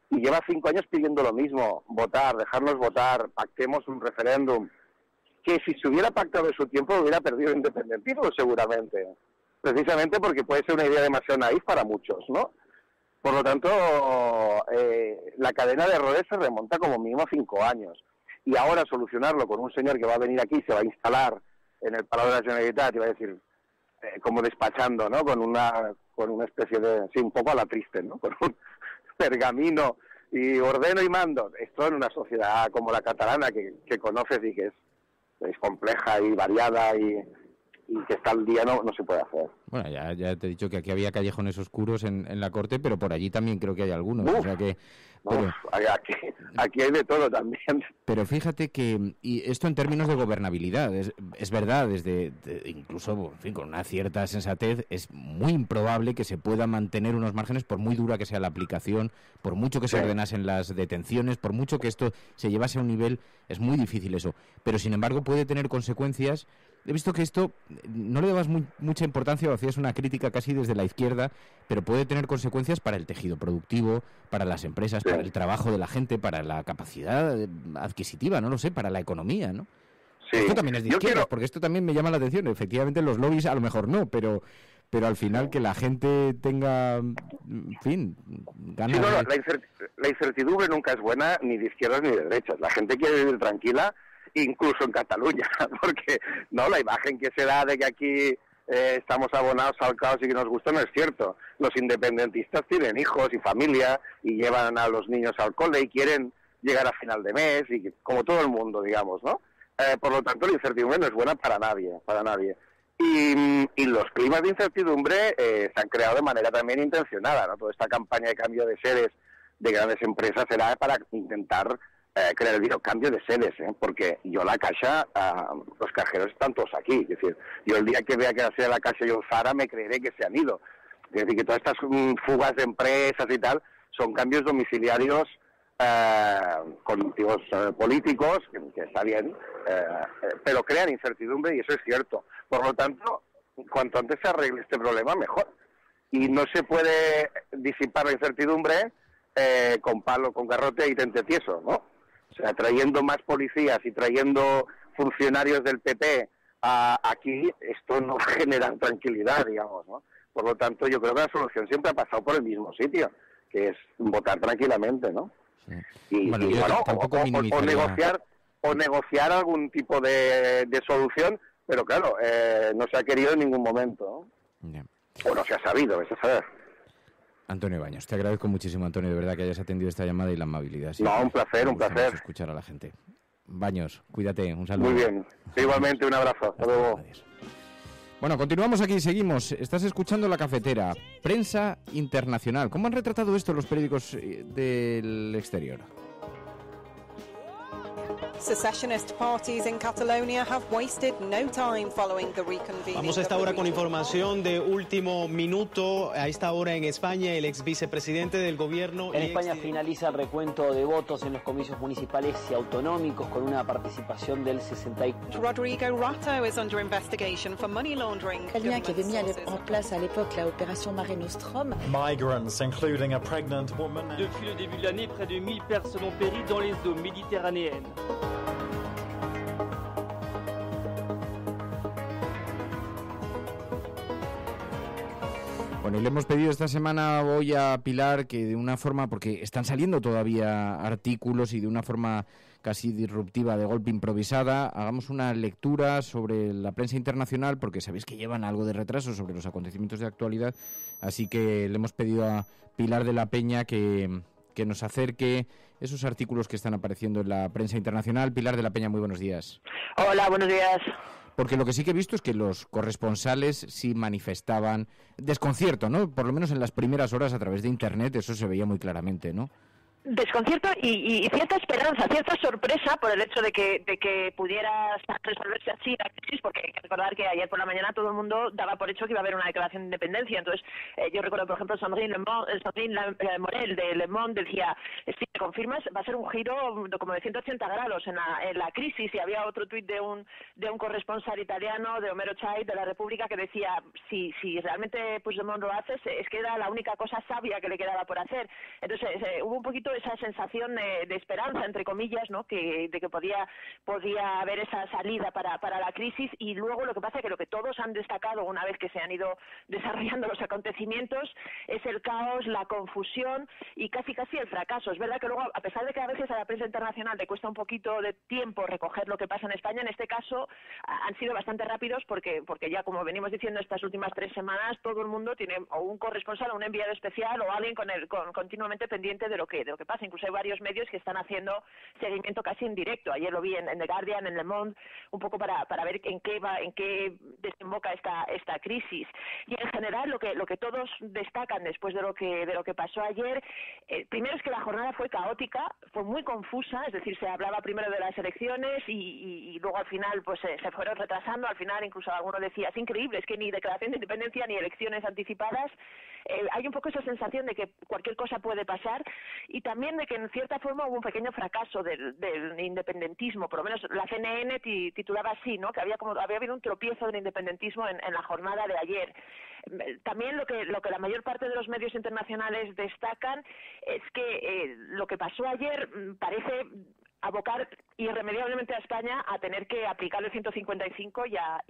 [SPEAKER 21] Y lleva 5 años pidiendo lo mismo, votar, dejarnos votar, pactemos un referéndum, que si se hubiera pactado en su tiempo hubiera perdido el independentismo seguramente. Precisamente porque puede ser una idea demasiado naif para muchos, ¿no? Por lo tanto, la cadena de errores se remonta como mínimo a 5 años. Y ahora solucionarlo con un señor que va a venir aquí, se va a instalar en el Palau de la Generalitat y va a decir, como despachando, ¿no? Con una especie de, sí, un poco a la triste, ¿no? Con un pergamino y ordeno y mando. Esto en una sociedad como la catalana que conoces y que es compleja y variada y y que está al día no se puede hacer.
[SPEAKER 16] Bueno, ya te he dicho que aquí había callejones oscuros en la Corte, pero por allí también creo que hay algunos. O sea que...
[SPEAKER 21] Aquí hay de todo también.
[SPEAKER 16] Pero fíjate que, y esto en términos de gobernabilidad, es verdad, incluso en fin, con una cierta sensatez, es muy improbable que se pueda mantener unos márgenes por muy dura que sea la aplicación, por mucho que se ordenasen las detenciones, por mucho que esto se llevase a un nivel, es muy difícil eso. Pero sin embargo puede tener consecuencias. He visto que esto no le dabas mucha importancia o hacías una crítica casi desde la izquierda, pero puede tener consecuencias para el tejido productivo, para las empresas, para el trabajo de la gente, para la capacidad adquisitiva, no lo sé, para la economía, ¿no? Sí. Esto también es de izquierdas, porque esto también me llama la atención. Efectivamente, los lobbies a lo mejor no, pero al final que la gente tenga, en fin, ganas.
[SPEAKER 21] Sí, la incertidumbre nunca es buena ni de izquierdas ni de derechas. La gente quiere vivir tranquila, incluso en Cataluña, porque no la imagen que se da de que aquí estamos abonados al caos y que nos gusta no es cierto. Los independentistas tienen hijos y familia y llevan a los niños al cole y quieren llegar a final de mes, y como todo el mundo, digamos, ¿no? Por lo tanto, la incertidumbre no es buena para nadie. Y los climas de incertidumbre se han creado de manera también intencionada, ¿no? Toda esta campaña de cambio de sedes de grandes empresas será para intentar crear el cambio de sedes, porque yo la Caixa, los cajeros están todos aquí. Es decir, yo el día que vea que la sede de la Caixa y un Zara me creeré que se han ido. Es decir, que todas estas fugas de empresas y tal son cambios domiciliarios con motivos políticos, que está bien, pero crean incertidumbre y eso es cierto. Por lo tanto, cuanto antes se arregle este problema, mejor. Y no se puede disipar la incertidumbre con palo, con garrote y tente tieso, ¿no? O sea, trayendo más policías y trayendo funcionarios del PP aquí, esto no genera tranquilidad, digamos, ¿no? Por lo tanto, yo creo que la solución siempre ha pasado por el mismo sitio, que es votar tranquilamente, ¿no? Sí. Y negociar algún tipo de solución, pero claro, no se ha querido en ningún momento, ¿no? Yeah. O no se ha sabido, eso saber.
[SPEAKER 16] Antonio Baños, te agradezco muchísimo, Antonio, de verdad que hayas atendido esta llamada y la amabilidad. Sí,
[SPEAKER 21] un placer.
[SPEAKER 16] Escuchar a la gente. Baños, cuídate, un saludo.
[SPEAKER 21] Muy bien, igualmente un abrazo, hasta luego.
[SPEAKER 16] Adiós. Bueno, continuamos aquí, seguimos. Estás escuchando La Cafetera, prensa internacional. ¿Cómo han retratado esto los periódicos del exterior?
[SPEAKER 1] Secessionist parties in Catalonia have wasted no time following the reconvening.
[SPEAKER 22] Vamos a esta hora con información de último minuto. A esta hora en España, el ex vicepresidente del gobierno...
[SPEAKER 23] En España finaliza el recuento de votos en los comicios municipales y autonómicos con una participación del 64%.
[SPEAKER 1] Rodrigo Rato is under investigation for money laundering.
[SPEAKER 24] Italien qui avait mis en place à l'époque la opération Mare Nostrum.
[SPEAKER 25] Migrants, including a pregnant woman.
[SPEAKER 26] Depuis le début de l'année, près de 1000 personnes ont péri dans les eaux méditerranéennes.
[SPEAKER 16] Bueno, y le hemos pedido esta semana hoy a Pilar que de una forma, porque están saliendo todavía artículos y de una forma casi disruptiva, de golpe improvisada, hagamos una lectura sobre la prensa internacional, porque sabéis que llevan algo de retraso sobre los acontecimientos de actualidad, así que le hemos pedido a Pilar de la Peña que nos acerque esos artículos que están apareciendo en la prensa internacional. Pilar de la Peña, muy buenos días.
[SPEAKER 27] Hola, buenos días.
[SPEAKER 16] Porque lo que sí que he visto es que los corresponsales sí manifestaban desconcierto, ¿no? Por lo menos en las primeras horas a través de Internet, eso se veía muy claramente, ¿no?
[SPEAKER 27] Desconcierto y cierta esperanza, cierta sorpresa por el hecho de que pudiera resolverse así la crisis, porque hay que recordar que ayer por la mañana todo el mundo daba por hecho que iba a haber una declaración de independencia. Entonces, yo recuerdo, por ejemplo, Sandrine Morel de Le Monde decía, si te confirmas, va a ser un giro como de 180 grados en la crisis. Y había otro tuit de un corresponsal italiano, de Omero Chai, de La República, que decía, si realmente Puigdemont lo hace, es que era la única cosa sabia que le quedaba por hacer. Entonces, hubo un poquito esa sensación de esperanza, entre comillas, ¿no? de que podía haber esa salida para la crisis. Y luego lo que pasa es que lo que todos han destacado una vez que se han ido desarrollando los acontecimientos es el caos, la confusión y casi el fracaso. Es verdad que luego, a pesar de que a veces a la prensa internacional le cuesta un poquito de tiempo recoger lo que pasa en España, en este caso han sido bastante rápidos porque ya, como venimos diciendo estas últimas 3 semanas, todo el mundo tiene o un corresponsal o un enviado especial o alguien continuamente pendiente de lo que que pasa. Incluso hay varios medios que están haciendo seguimiento casi en directo. Ayer lo vi en The Guardian, en Le Monde, un poco para ver en qué desemboca esta crisis. Y en general lo que todos destacan después de lo que pasó ayer, primero es que la jornada fue caótica, fue muy confusa, es decir, se hablaba primero de las elecciones y luego al final pues se fueron retrasando. Al final incluso alguno decía, es increíble, es que ni declaración de independencia ni elecciones anticipadas. Hay un poco esa sensación de que cualquier cosa puede pasar, y también de que en cierta forma hubo un pequeño fracaso del independentismo. Por lo menos la CNN titulaba así, ¿no? Que había habido un tropiezo del independentismo en la jornada de ayer. También lo que la mayor parte de los medios internacionales destacan es que lo que pasó ayer parece abocar irremediablemente a España a tener que aplicar el 155 y a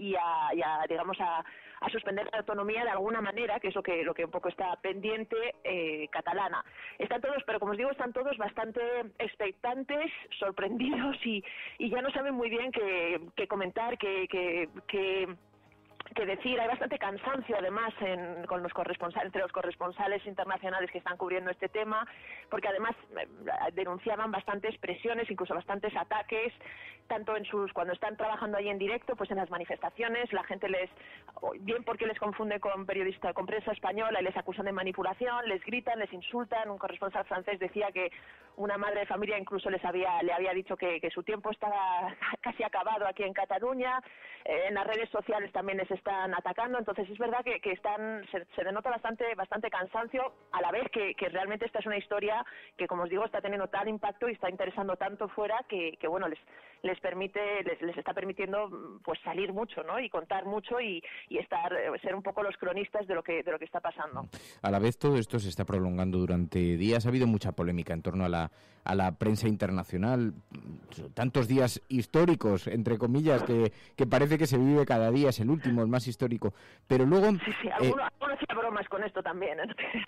[SPEAKER 27] suspender la autonomía de alguna manera, que es lo que un poco está pendiente catalana. Están todos, pero como os digo, están todos bastante expectantes, sorprendidos y ya no saben muy bien qué comentar, qué decir. Hay bastante cansancio además entre los corresponsales internacionales que están cubriendo este tema, porque además denunciaban bastantes presiones, incluso bastantes ataques, tanto cuando están trabajando ahí en directo, pues en las manifestaciones, la gente bien porque les confunde con prensa española y les acusan de manipulación, les gritan, les insultan. Un corresponsal francés decía que una madre de familia incluso le había dicho que su tiempo estaba casi acabado aquí en Cataluña. En las redes sociales también les están atacando. Entonces es verdad que se denota bastante cansancio, a la vez que realmente esta es una historia que, como os digo, está teniendo tal impacto y está interesando tanto fuera que bueno, les está permitiendo pues salir mucho, ¿no? Y contar mucho y ser un poco los cronistas de lo que está pasando.
[SPEAKER 16] A la vez todo esto se está prolongando durante días. Ha habido mucha polémica en torno a la prensa internacional, tantos días históricos, entre comillas, que parece que se vive cada día, es el último, el más histórico, pero luego...
[SPEAKER 27] Sí, algunos hacían bromas con esto también, ¿eh?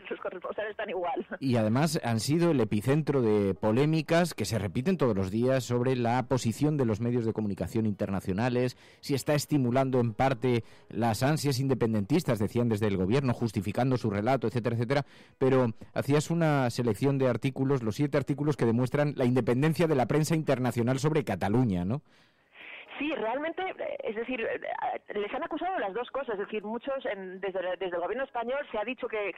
[SPEAKER 27] Los corresponsales están igual.
[SPEAKER 16] Y además han sido el epicentro de polémicas que se repiten todos los días sobre la posición de los medios de comunicación internacionales, si está estimulando en parte las ansias independentistas, decían desde el gobierno, justificando su relato, etcétera, etcétera, pero hacías una selección de artículos, los 7 artículos que demuestran la independencia de la prensa internacional sobre Cataluña, ¿no?
[SPEAKER 27] Sí, realmente, es decir, les han acusado de las dos cosas. Es decir, muchos desde el gobierno español se ha dicho que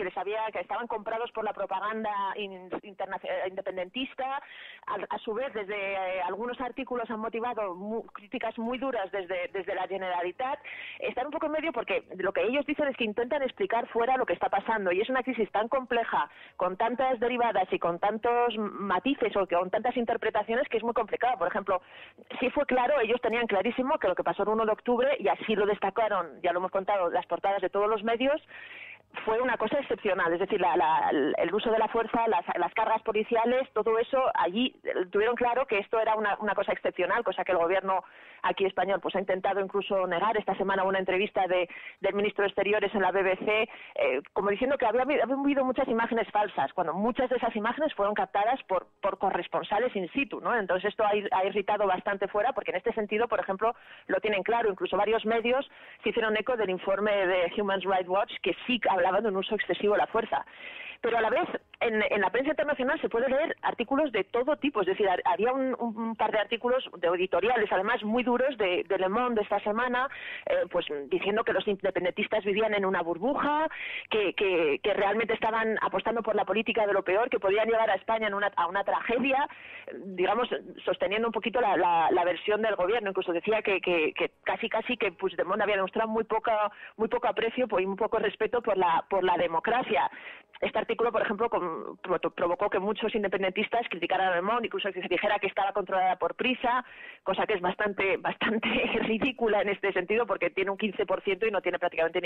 [SPEAKER 27] estaban comprados por la propaganda independentista. A su vez, desde algunos artículos han motivado críticas muy duras desde la Generalitat. Están un poco en medio porque lo que ellos dicen es que intentan explicar fuera lo que está pasando, y es una crisis tan compleja, con tantas derivadas y con tantos matices o con tantas interpretaciones, que es muy complicado. Por ejemplo, sí fue claro, ellos tenían clarísimo que lo que pasó el 1 de octubre, y así lo destacaron, ya lo hemos contado, las portadas de todos los medios, fue una cosa excepcional. Es decir, el uso de la fuerza, las cargas policiales, todo eso, allí tuvieron claro que esto era una cosa excepcional, cosa que el gobierno aquí español pues ha intentado incluso negar. Esta semana una entrevista del ministro de Exteriores en la BBC, como diciendo que había habido muchas imágenes falsas, cuando muchas de esas imágenes fueron captadas por corresponsales in situ, ¿no? Entonces esto ha irritado bastante fuera, porque en este sentido, por ejemplo, lo tienen claro. Incluso varios medios se hicieron eco del informe de Human Rights Watch, que sí hablaba de un uso excesivo de la fuerza. Pero a la vez, en la prensa internacional se puede leer artículos de todo tipo. Es decir, había un par de artículos de editoriales, además muy duros, de Le Monde esta semana, pues diciendo que los independentistas vivían en una burbuja, que realmente estaban apostando por la política de lo peor, que podían llevar a España a una tragedia, digamos, sosteniendo un poquito la versión del gobierno. Incluso decía que casi que Puigdemont había demostrado muy poco aprecio y muy poco respeto por la democracia. Este artículo, por ejemplo, provocó que muchos independentistas criticaran a Le Monde, incluso que se dijera que estaba controlada por Prisa, cosa que es bastante ridícula en este sentido, porque tiene un 15% y no tiene prácticamente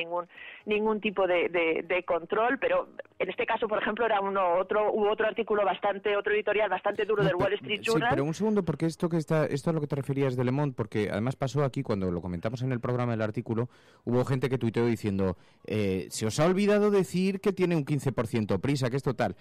[SPEAKER 27] ningún tipo de control. Pero en este caso, por ejemplo, hubo otro artículo otro editorial bastante duro del Wall Street Journal.
[SPEAKER 16] Sí, pero un segundo, porque esto a lo que te referías de Le Monde, porque además pasó aquí cuando lo comentamos en el programa del artículo, hubo gente que tuiteó diciendo, se os ha olvidado decir que tiene un 15% Prisa, que es total.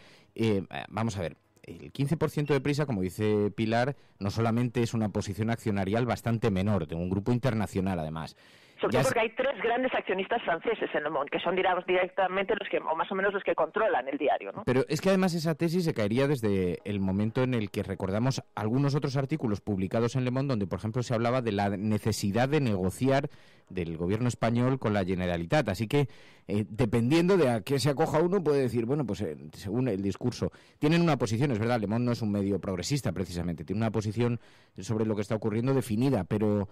[SPEAKER 16] Vamos a ver, el 15% de Prisa, como dice Pilar, no solamente es una posición accionarial bastante menor, de un grupo internacional además.
[SPEAKER 27] Sobre todo porque hay 3 grandes accionistas franceses en Le Monde, que son, digamos, directamente los que, o más o menos los que controlan el diario, ¿no?
[SPEAKER 16] Pero es que además esa tesis se caería desde el momento en el que recordamos algunos otros artículos publicados en Le Monde, donde, por ejemplo, se hablaba de la necesidad de negociar del gobierno español con la Generalitat. Así que, dependiendo de a qué se acoja uno, puede decir, bueno, pues según el discurso. Tienen una posición, es verdad, Le Monde no es un medio progresista, precisamente. Tiene una posición sobre lo que está ocurriendo definida, pero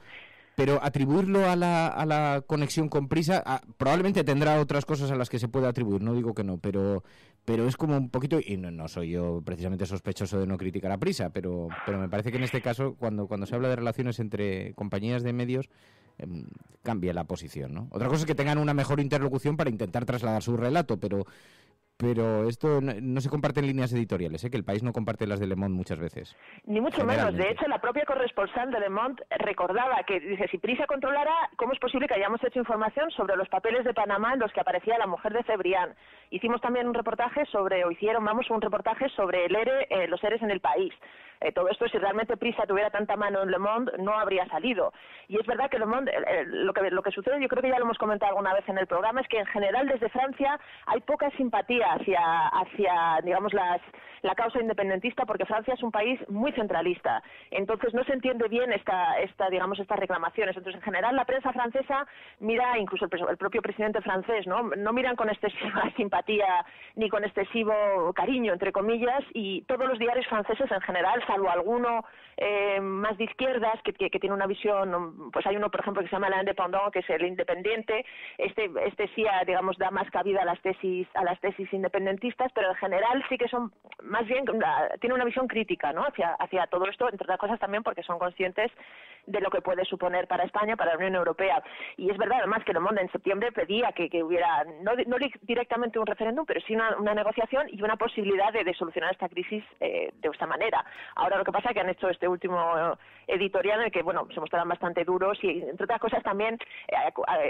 [SPEAKER 16] atribuirlo a la conexión con Prisa, probablemente tendrá otras cosas a las que se puede atribuir, no digo que no, pero es como un poquito, y no soy yo precisamente sospechoso de no criticar a Prisa, pero me parece que en este caso, cuando se habla de relaciones entre compañías de medios, cambia la posición, ¿no? Otra cosa es que tengan una mejor interlocución para intentar trasladar su relato, pero esto no se comparte en líneas editoriales, que el país no comparte las de Le Monde muchas veces.
[SPEAKER 27] Ni mucho menos. De hecho, la propia corresponsal de Le Monde recordaba que, dice, si Prisa controlara, ¿cómo es posible que hayamos hecho información sobre los papeles de Panamá en los que aparecía la mujer de Cebrián? Hicimos también un reportaje un reportaje sobre el ERE, los EREs en el país. Todo esto, si realmente Prisa tuviera tanta mano en Le Monde, no habría salido. Y es verdad que Le Monde, lo que sucede, yo creo que ya lo hemos comentado alguna vez en el programa, es que en general desde Francia hay poca simpatía hacia digamos, la causa independentista, porque Francia es un país muy centralista. Entonces no se entiende bien estas reclamaciones. Entonces, en general, la prensa francesa mira, incluso el propio presidente francés, no miran con excesiva simpatía ni con excesivo cariño, entre comillas, y todos los diarios franceses en general, salvo alguno más de izquierdas que tiene una visión, pues hay uno, por ejemplo, que se llama l'Indépendant, que es el independiente. Este sí, digamos, da más cabida a las tesis independentistas, pero en general sí que son más bien, tiene una visión crítica, ¿no?, hacia todo esto, entre otras cosas también porque son conscientes de lo que puede suponer para España, para la Unión Europea. Y es verdad, además, que Le Monde en septiembre pedía que hubiera, no directamente un referéndum, pero sí una negociación y una posibilidad de solucionar esta crisis de esta manera. Ahora lo que pasa es que han hecho este último editorial en el que, bueno, se mostraban bastante duros y, entre otras cosas, también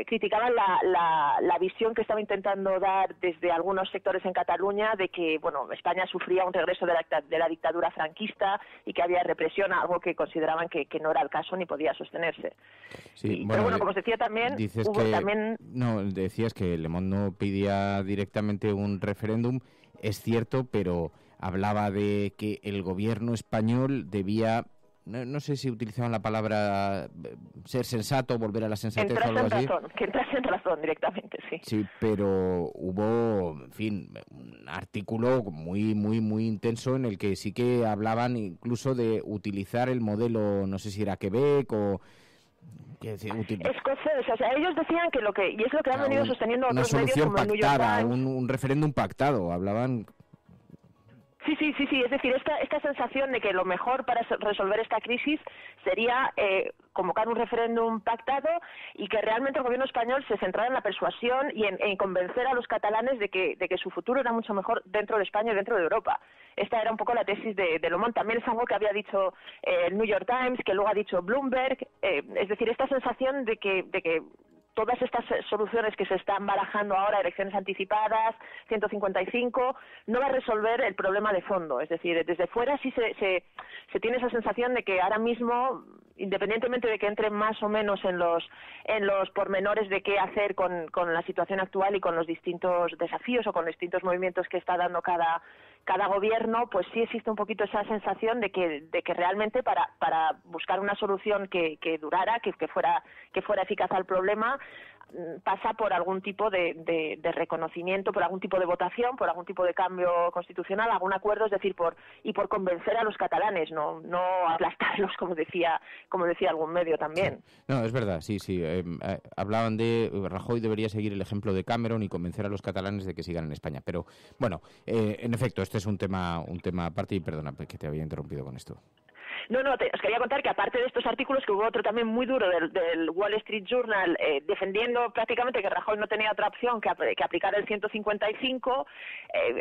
[SPEAKER 27] criticaban la visión que estaba intentando dar desde algunos sectores en Cataluña de que, bueno, España sufría un regreso de la dictadura franquista y que había represión, algo que consideraban que no era el caso ni podía sostenerse.
[SPEAKER 16] Sí,
[SPEAKER 27] pero bueno, como os decía también,
[SPEAKER 16] decías que Le Monde no pedía directamente un referéndum, es cierto, pero hablaba de que el gobierno español debía, no sé si utilizaban la palabra ser sensato, volver a la sensatez o algo así.
[SPEAKER 27] Que entrase en razón directamente, sí.
[SPEAKER 16] Sí, pero hubo, en fin, un artículo muy, muy, muy intenso en el que sí que hablaban incluso de utilizar el modelo, no sé si era Quebec o...
[SPEAKER 27] escocés, o sea, ellos decían y es lo que han venido sosteniendo otros medios como el New York Times.
[SPEAKER 16] Un referéndum pactado, hablaban...
[SPEAKER 27] Sí, es decir, esta sensación de que lo mejor para resolver esta crisis sería convocar un referéndum pactado y que realmente el gobierno español se centrara en la persuasión y en convencer a los catalanes de que su futuro era mucho mejor dentro de España y dentro de Europa. Esta era un poco la tesis de Le Monde. También es algo que había dicho el New York Times, que luego ha dicho Bloomberg. Es decir, esta sensación de que todas estas soluciones que se están barajando ahora, elecciones anticipadas, 155, no va a resolver el problema de fondo. Es decir, desde fuera sí se tiene esa sensación de que ahora mismo, independientemente de que entre más o menos en los pormenores de qué hacer con la situación actual y con los distintos desafíos o con los distintos movimientos que está dando cada gobierno, pues sí existe un poquito esa sensación de que realmente para buscar una solución que durara, que fuera eficaz al problema, pasa por algún tipo de reconocimiento, por algún tipo de votación, por algún tipo de cambio constitucional, algún acuerdo, es decir, por convencer a los catalanes, no aplastarlos, como decía algún medio también.
[SPEAKER 16] No, es verdad, sí. Hablaban de Rajoy debería seguir el ejemplo de Cameron y convencer a los catalanes de que sigan en España. Pero bueno, en efecto, este es un tema aparte, y perdona que te había interrumpido con esto.
[SPEAKER 27] No, os quería contar que aparte de estos artículos, que hubo otro también muy duro del Wall Street Journal defendiendo prácticamente que Rajoy no tenía otra opción que aplicar el 155,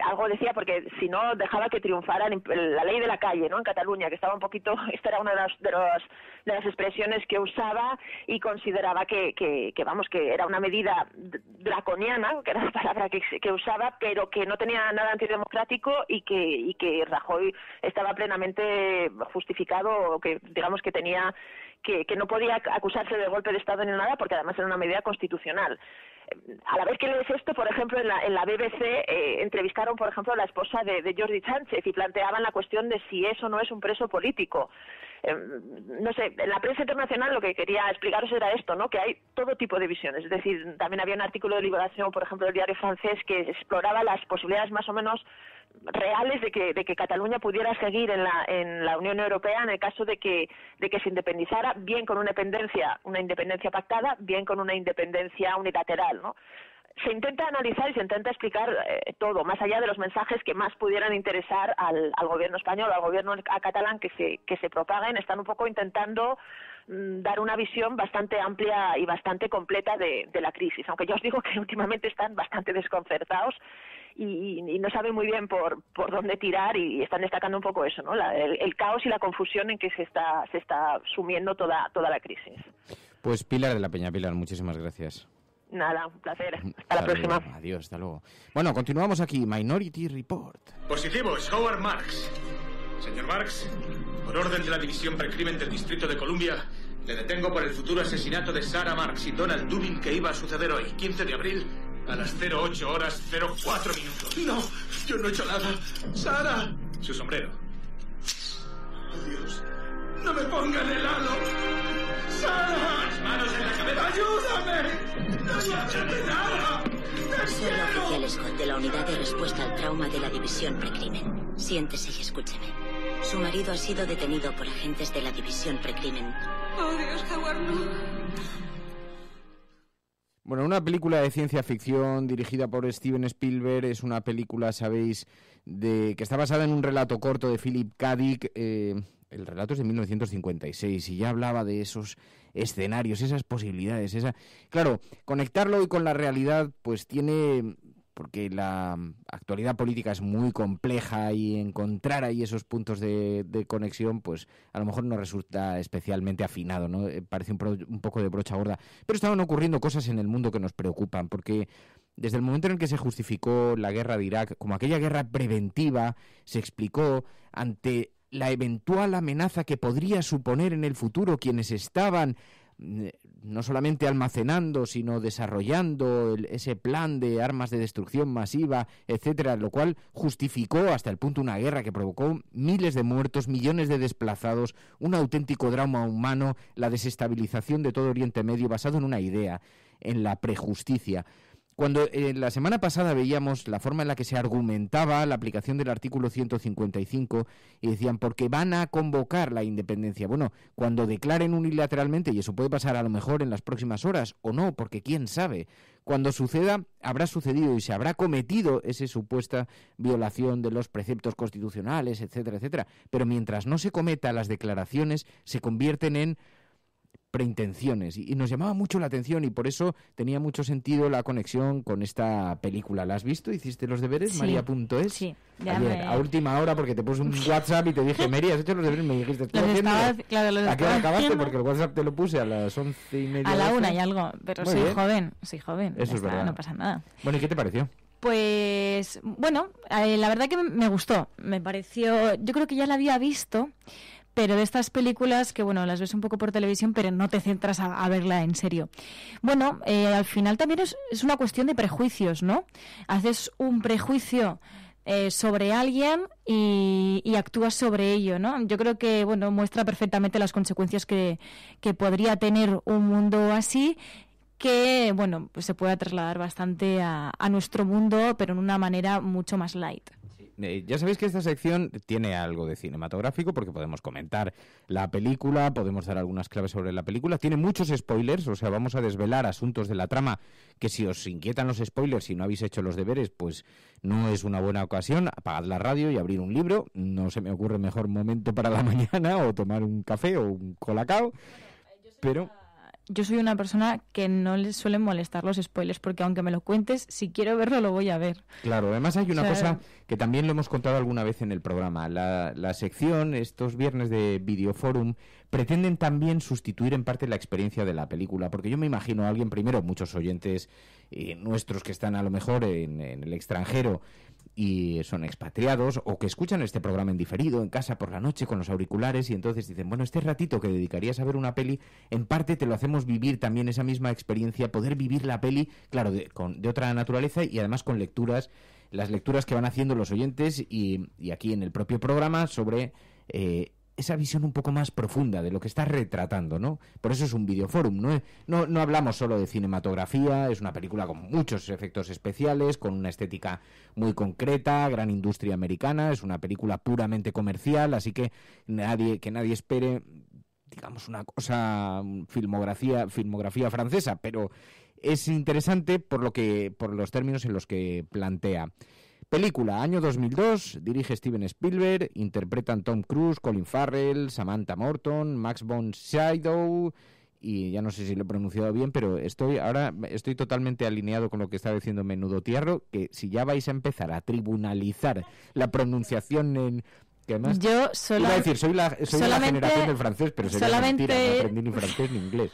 [SPEAKER 27] algo decía, porque si no dejaba que triunfara la ley de la calle, ¿no?, en Cataluña, que estaba un poquito, esta era una de las expresiones que usaba, y consideraba que era una medida draconiana, que era la palabra que usaba, pero que no tenía nada antidemocrático y que Rajoy estaba plenamente justificado justificado, que digamos que tenía que no podía acusarse de golpe de Estado ni nada, porque además era una medida constitucional. A la vez que lees esto, por ejemplo, en la BBC entrevistaron, por ejemplo, a la esposa de Jordi Sánchez y planteaban la cuestión de si eso no es un preso político. No sé, en la prensa internacional lo que quería explicaros era esto, ¿no? Que hay todo tipo de visiones. Es decir, también había un artículo de Liberación, por ejemplo, del diario francés, que exploraba las posibilidades más o menos reales de que Cataluña pudiera seguir en la Unión Europea en el caso de que se independizara, bien con una independencia pactada, bien con una independencia unilateral, ¿no? Se intenta analizar y se intenta explicar todo, más allá de los mensajes que más pudieran interesar al gobierno español, al gobierno catalán que se propaguen. Están un poco intentando dar una visión bastante amplia y bastante completa de la crisis, aunque yo os digo que últimamente están bastante desconcertados y no saben muy bien por dónde tirar, y están destacando un poco eso, ¿no? El caos y la confusión en que se está sumiendo toda la crisis.
[SPEAKER 16] Pues Pilar de la Peña. Pilar, muchísimas gracias.
[SPEAKER 27] Nada, un placer. Hasta la próxima.
[SPEAKER 16] Luego. Adiós, hasta luego. Bueno, continuamos aquí. Minority Report.
[SPEAKER 18] Positivos, Howard Marks. Señor Marks, por orden de la División Precrimen del Distrito de Columbia, le detengo por el futuro asesinato de Sarah Marks y Donald Dubin que iba a suceder hoy, 15 de abril, a las 08:04. No, yo no he hecho nada. ¡Sarah! Su sombrero. Oh, Dios. ¡No me pongan el halo! ¡Sarah! ¡Las manos en la cabeza! ¡Ayúdame! ¡No he hecho nada!
[SPEAKER 19] Soy la oficial Scott de la Unidad de Respuesta al Trauma de la División Precrimen. Siéntese y escúcheme. Su marido ha sido detenido por agentes de la División Precrimen.
[SPEAKER 20] Oh, Dios, Howard, no.
[SPEAKER 16] Bueno, una película de ciencia ficción dirigida por Steven Spielberg. Es una película, sabéis, que está basada en un relato corto de Philip K. Dick. El relato es de 1956 y ya hablaba de esos escenarios, esas posibilidades. Claro, conectarlo hoy con la realidad pues tiene... porque la actualidad política es muy compleja y encontrar ahí esos puntos de conexión, pues a lo mejor no resulta especialmente afinado, ¿no? Parece un poco de brocha gorda. Pero estaban ocurriendo cosas en el mundo que nos preocupan, porque desde el momento en el que se justificó la guerra de Irak como aquella guerra preventiva, se explicó ante la eventual amenaza que podría suponer en el futuro quienes estaban no solamente almacenando, sino desarrollando ese plan de armas de destrucción masiva, etcétera, lo cual justificó hasta el punto una guerra que provocó miles de muertos, millones de desplazados, un auténtico drama humano, la desestabilización de todo Oriente Medio basado en una idea, en la prejusticia. Cuando la semana pasada veíamos la forma en la que se argumentaba la aplicación del artículo 155 y decían, porque van a convocar la independencia. Bueno, cuando declaren unilateralmente, y eso puede pasar a lo mejor en las próximas horas o no, porque quién sabe, cuando suceda habrá sucedido y se habrá cometido esa supuesta violación de los preceptos constitucionales, etcétera, etcétera. Pero mientras no se cometa, las declaraciones se convierten en preintenciones, y nos llamaba mucho la atención y por eso tenía mucho sentido la conexión con esta película. ¿La has visto? ¿Hiciste los deberes?
[SPEAKER 17] Sí.
[SPEAKER 16] María.es.
[SPEAKER 17] Sí.
[SPEAKER 16] Ayer, a última hora, porque te puse un WhatsApp y te dije, Mary, ¿has hecho los deberes? Me dijiste, ¿estás haciendo? ¿A qué hora acabaste? Porque el WhatsApp te lo puse a las 11:30.
[SPEAKER 17] A la 1 y algo, pero soy joven.
[SPEAKER 16] Eso es verdad.
[SPEAKER 17] No pasa nada.
[SPEAKER 16] Bueno, ¿y qué te pareció?
[SPEAKER 17] Pues, bueno, la verdad que me gustó. Me pareció, yo creo que ya la había visto, pero de estas películas que, bueno, las ves un poco por televisión, pero no te centras a verla en serio. Bueno, al final también es una cuestión de prejuicios, ¿no? Haces un prejuicio sobre alguien y actúas sobre ello, ¿no? Yo creo que, bueno, muestra perfectamente las consecuencias que podría tener un mundo así, que, bueno, pues se pueda trasladar bastante a nuestro mundo, pero en una manera mucho más light.
[SPEAKER 16] Ya sabéis que esta sección tiene algo de cinematográfico porque podemos comentar la película, podemos dar algunas claves sobre la película. Tiene muchos spoilers, o sea, vamos a desvelar asuntos de la trama que si os inquietan los spoilers, si no habéis hecho los deberes, pues no es una buena ocasión. Apagad la radio y abrir un libro. No se me ocurre mejor momento para la mañana o tomar un café o un colacao, pero...
[SPEAKER 17] Yo soy una persona que no le suelen molestar los spoilers, porque aunque me lo cuentes, si quiero verlo, lo voy a ver.
[SPEAKER 16] Claro, además hay una cosa que también lo hemos contado alguna vez en el programa. La sección, estos viernes de Videoforum, pretenden también sustituir en parte la experiencia de la película, porque yo me imagino a alguien, primero, muchos oyentes nuestros que están a lo mejor en el extranjero y son expatriados, o que escuchan este programa en diferido, en casa por la noche con los auriculares, y entonces dicen, bueno, este ratito que dedicarías a ver una peli, en parte te lo hacemos vivir también esa misma experiencia, poder vivir la peli, claro, de otra naturaleza, y además con lecturas, las lecturas que van haciendo los oyentes y aquí en el propio programa sobre esa visión un poco más profunda de lo que está retratando, ¿no? Por eso es un videoforum, no hablamos solo de cinematografía, es una película con muchos efectos especiales, con una estética muy concreta, gran industria americana, es una película puramente comercial, así que nadie espere, digamos, una cosa, filmografía francesa, pero es interesante por los términos en los que plantea. Película, año 2002, dirige Steven Spielberg, interpretan Tom Cruise, Colin Farrell, Samantha Morton, Max von Sydow, y ya no sé si lo he pronunciado bien, pero estoy totalmente alineado con lo que estaba diciendo Menudo Tierro, que si ya vais a empezar a tribunalizar la pronunciación que además, iba a decir, soy la generación del francés, pero sería mentira, no aprendí ni francés ni inglés.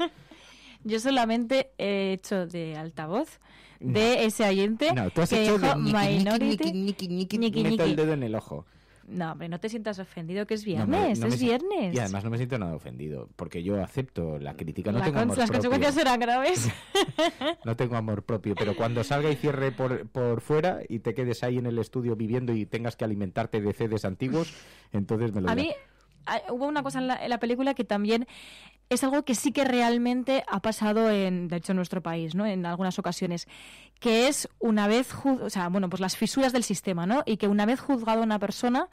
[SPEAKER 17] Yo solamente he hecho de altavoz de ese oyente
[SPEAKER 16] tú has
[SPEAKER 17] que
[SPEAKER 16] hecho
[SPEAKER 17] dijo
[SPEAKER 16] de
[SPEAKER 17] Minority.
[SPEAKER 16] Meta el dedo en el ojo.
[SPEAKER 17] No, hombre, no te sientas ofendido, que es viernes, es viernes.
[SPEAKER 16] Y además no me siento nada ofendido, porque yo acepto la crítica, no tengo
[SPEAKER 17] Las
[SPEAKER 16] amor propio.
[SPEAKER 17] consecuencias serán graves.
[SPEAKER 16] No tengo amor propio, pero cuando salga y cierre por fuera y te quedes ahí en el estudio viviendo y tengas que alimentarte de CDs antiguos, entonces me lo dirás.
[SPEAKER 17] A mí hubo una cosa en la película que también es algo que sí que realmente ha pasado de hecho en nuestro país, ¿no? En algunas ocasiones, que es una vez pues las fisuras del sistema, ¿no? Y que una vez juzgado a una persona,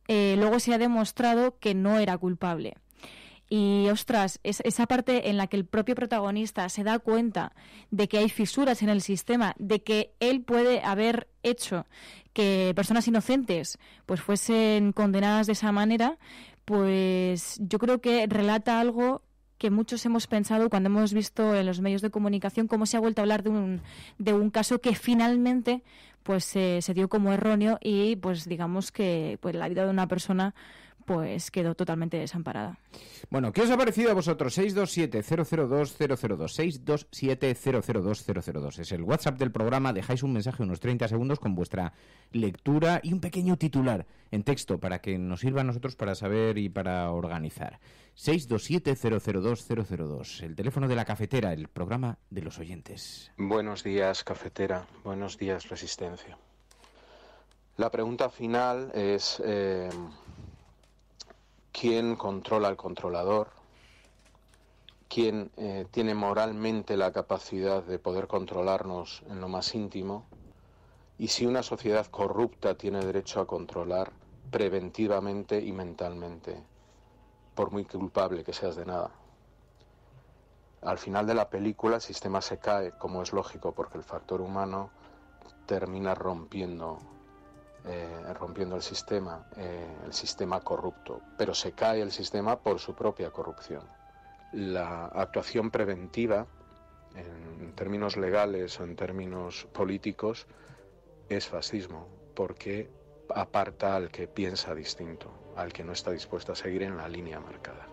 [SPEAKER 17] luego se ha demostrado que no era culpable. Y, ostras, esa parte en la que el propio protagonista se da cuenta de que hay fisuras en el sistema, de que él puede haber hecho que personas inocentes pues fuesen condenadas de esa manera, pues yo creo que relata algo que muchos hemos pensado cuando hemos visto en los medios de comunicación cómo se ha vuelto a hablar de un caso que finalmente pues se dio como erróneo y pues digamos que pues la vida de una persona pues quedó totalmente desamparada.
[SPEAKER 16] Bueno, ¿qué os ha parecido a vosotros? 627-002-002, 627-002-002. Es el WhatsApp del programa, dejáis un mensaje unos 30 segundos con vuestra lectura y un pequeño titular en texto para que nos sirva a nosotros para saber y para organizar. 627-002-002, el teléfono de la cafetera, el programa de los oyentes.
[SPEAKER 3] Buenos días, cafetera. Buenos días, Resistencia. La pregunta final es... ¿quién controla al controlador? ¿Quién tiene moralmente la capacidad de poder controlarnos en lo más íntimo? Y si una sociedad corrupta tiene derecho a controlar preventivamente y mentalmente, por muy culpable que seas de nada. Al final de la película el sistema se cae, como es lógico, porque el factor humano termina rompiendo el sistema corrupto, pero se cae el sistema por su propia corrupción. La actuación preventiva, en términos legales o en términos políticos, es fascismo, porque aparta al que piensa distinto, al que no está dispuesto a seguir en la línea marcada.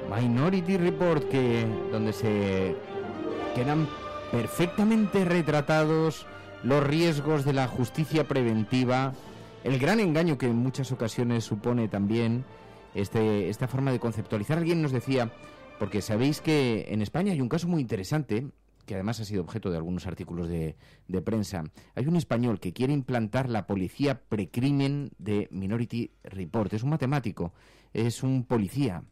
[SPEAKER 16] Minority Report, donde se quedan perfectamente retratados los riesgos de la justicia preventiva, el gran engaño que en muchas ocasiones supone también esta forma de conceptualizar. Alguien nos decía, porque sabéis que en España hay un caso muy interesante, que además ha sido objeto de algunos artículos de prensa. Hay un español que quiere implantar la policía precrimen de Minority Report. Es un matemático, es un policía,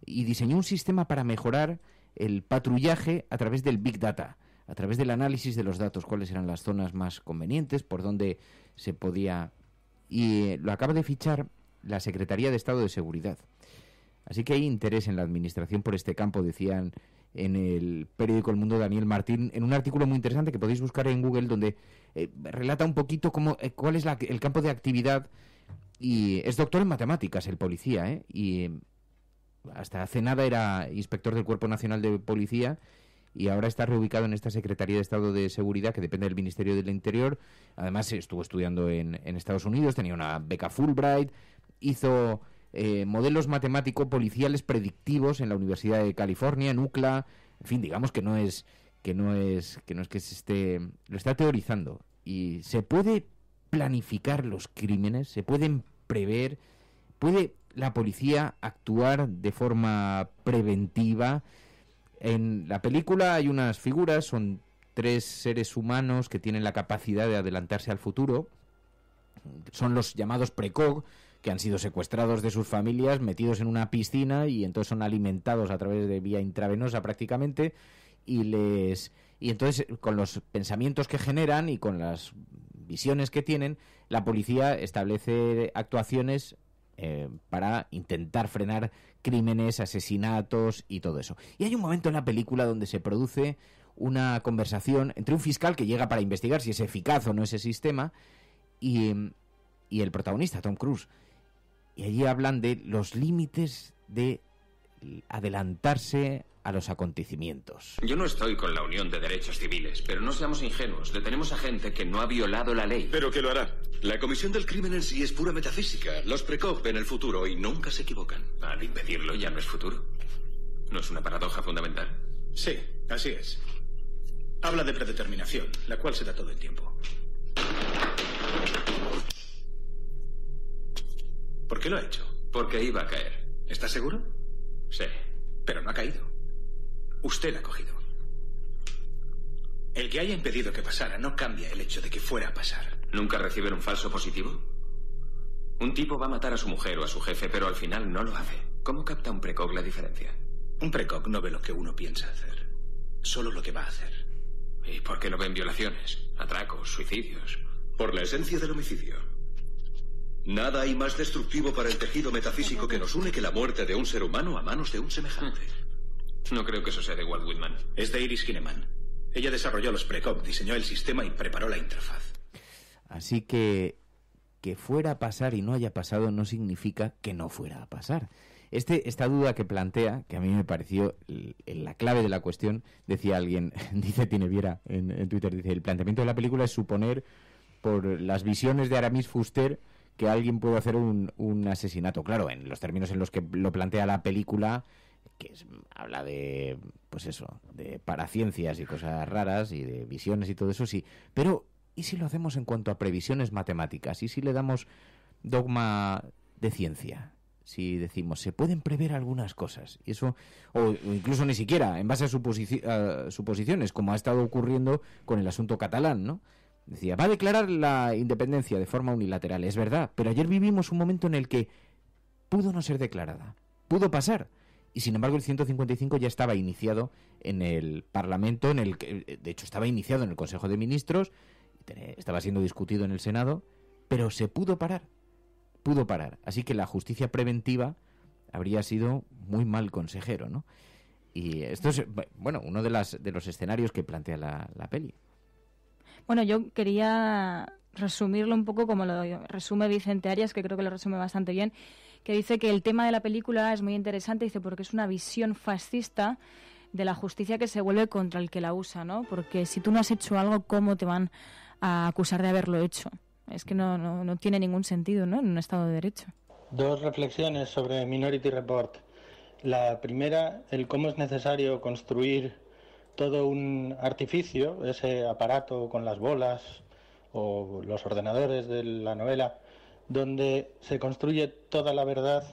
[SPEAKER 16] y diseñó un sistema para mejorar el patrullaje a través del Big Data, a través del análisis de los datos, cuáles eran las zonas más convenientes, por dónde se podía... Y lo acaba de fichar la Secretaría de Estado de Seguridad. Así que hay interés en la Administración por este campo, decían en el periódico El Mundo Daniel Martín, en un artículo muy interesante que podéis buscar en Google, donde relata un poquito cuál es el campo de actividad. Y es doctor en matemáticas, el policía, y hasta hace nada era inspector del Cuerpo Nacional de Policía, y ahora está reubicado en esta Secretaría de Estado de Seguridad que depende del Ministerio del Interior. Además estuvo estudiando en Estados Unidos, tenía una beca Fulbright, hizo modelos matemático-policiales predictivos en la Universidad de California, en UCLA. En fin, digamos que no es que se esté, lo está teorizando. Y se puede planificar los crímenes, se pueden prever, puede la policía actuar de forma preventiva. En la película hay unas figuras, son 3 seres humanos que tienen la capacidad de adelantarse al futuro. Son los llamados precog, que han sido secuestrados de sus familias, metidos en una piscina y entonces son alimentados a través de vía intravenosa prácticamente, y entonces con los pensamientos que generan y con las visiones que tienen, la policía establece actuaciones para intentar frenar crímenes, asesinatos y todo eso. Y hay un momento en la película donde se produce una conversación entre un fiscal que llega para investigar si es eficaz o no ese sistema y el protagonista, Tom Cruise. Y allí hablan de los límites de adelantarse a los acontecimientos.
[SPEAKER 4] Yo no estoy con la Unión de Derechos Civiles, pero no seamos ingenuos. Detenemos a gente que no ha violado la ley.
[SPEAKER 5] ¿Pero qué lo hará? La comisión del crimen en sí es pura metafísica. Los precog ven el futuro y nunca se equivocan.
[SPEAKER 4] Al impedirlo ya no es futuro. ¿No es una paradoja fundamental?
[SPEAKER 18] Sí, así es. Habla de predeterminación, la cual se da todo el tiempo. ¿Por qué lo ha hecho?
[SPEAKER 4] Porque iba a caer.
[SPEAKER 18] ¿Estás seguro?
[SPEAKER 4] Sí.
[SPEAKER 18] Pero no ha caído. Usted la ha cogido. El que haya impedido que pasara no cambia el hecho de que fuera a pasar.
[SPEAKER 4] ¿Nunca reciben un falso positivo? Un tipo va a matar a su mujer o a su jefe, pero al final no lo hace. ¿Cómo capta un precog la diferencia?
[SPEAKER 18] Un precog no ve lo que uno piensa hacer, solo lo que va a hacer.
[SPEAKER 4] ¿Y por qué no ven violaciones, atracos, suicidios?
[SPEAKER 5] Por la esencia del homicidio. Nada hay más destructivo para el tejido metafísico que nos une que la muerte de un ser humano a manos de un semejante.
[SPEAKER 4] No creo que eso sea de Walt Whitman.
[SPEAKER 18] Es de Iris Kinnaman. Ella desarrolló los precog, diseñó el sistema y preparó la interfaz. Así
[SPEAKER 16] que fuera a pasar y no haya pasado no significa que no fuera a pasar. Esta duda que plantea, que a mí me pareció la clave de la cuestión, decía alguien, dice Tineviera en Twitter, dice, el planteamiento de la película es suponer por las visiones de Aramis Fuster que alguien puede hacer un asesinato. Claro, en los términos en los que lo plantea la película, habla de, pues eso, de paraciencias y cosas raras y de visiones y todo eso, sí. Pero, ¿y si lo hacemos en cuanto a previsiones matemáticas? ¿Y si le damos dogma de ciencia? Si decimos, se pueden prever algunas cosas, y eso, o incluso ni siquiera, en base a suposiciones, como ha estado ocurriendo con el asunto catalán, ¿no? Decía, va a declarar la independencia de forma unilateral, es verdad, pero ayer vivimos un momento en el que pudo no ser declarada, pudo pasar, y sin embargo el 155 ya estaba iniciado en el Parlamento, de hecho estaba iniciado en el Consejo de Ministros, estaba siendo discutido en el Senado, pero se pudo parar, así que la justicia preventiva habría sido muy mal consejero, ¿no? Y esto es, bueno, uno de los escenarios que plantea la peli.
[SPEAKER 17] Bueno, yo quería resumirlo un poco como lo resume Vicente Arias, que creo que lo resume bastante bien, que dice que el tema de la película es muy interesante, dice, porque es una visión fascista de la justicia que se vuelve contra el que la usa, ¿no? Porque si tú no has hecho algo, ¿cómo te van a acusar de haberlo hecho? Es que no tiene ningún sentido, ¿no?, en un Estado de Derecho.
[SPEAKER 6] Dos reflexiones sobre Minority Report. La primera, el cómo es necesario construir todo un artificio, ese aparato con las bolas o los ordenadores de la novela, donde se construye toda la verdad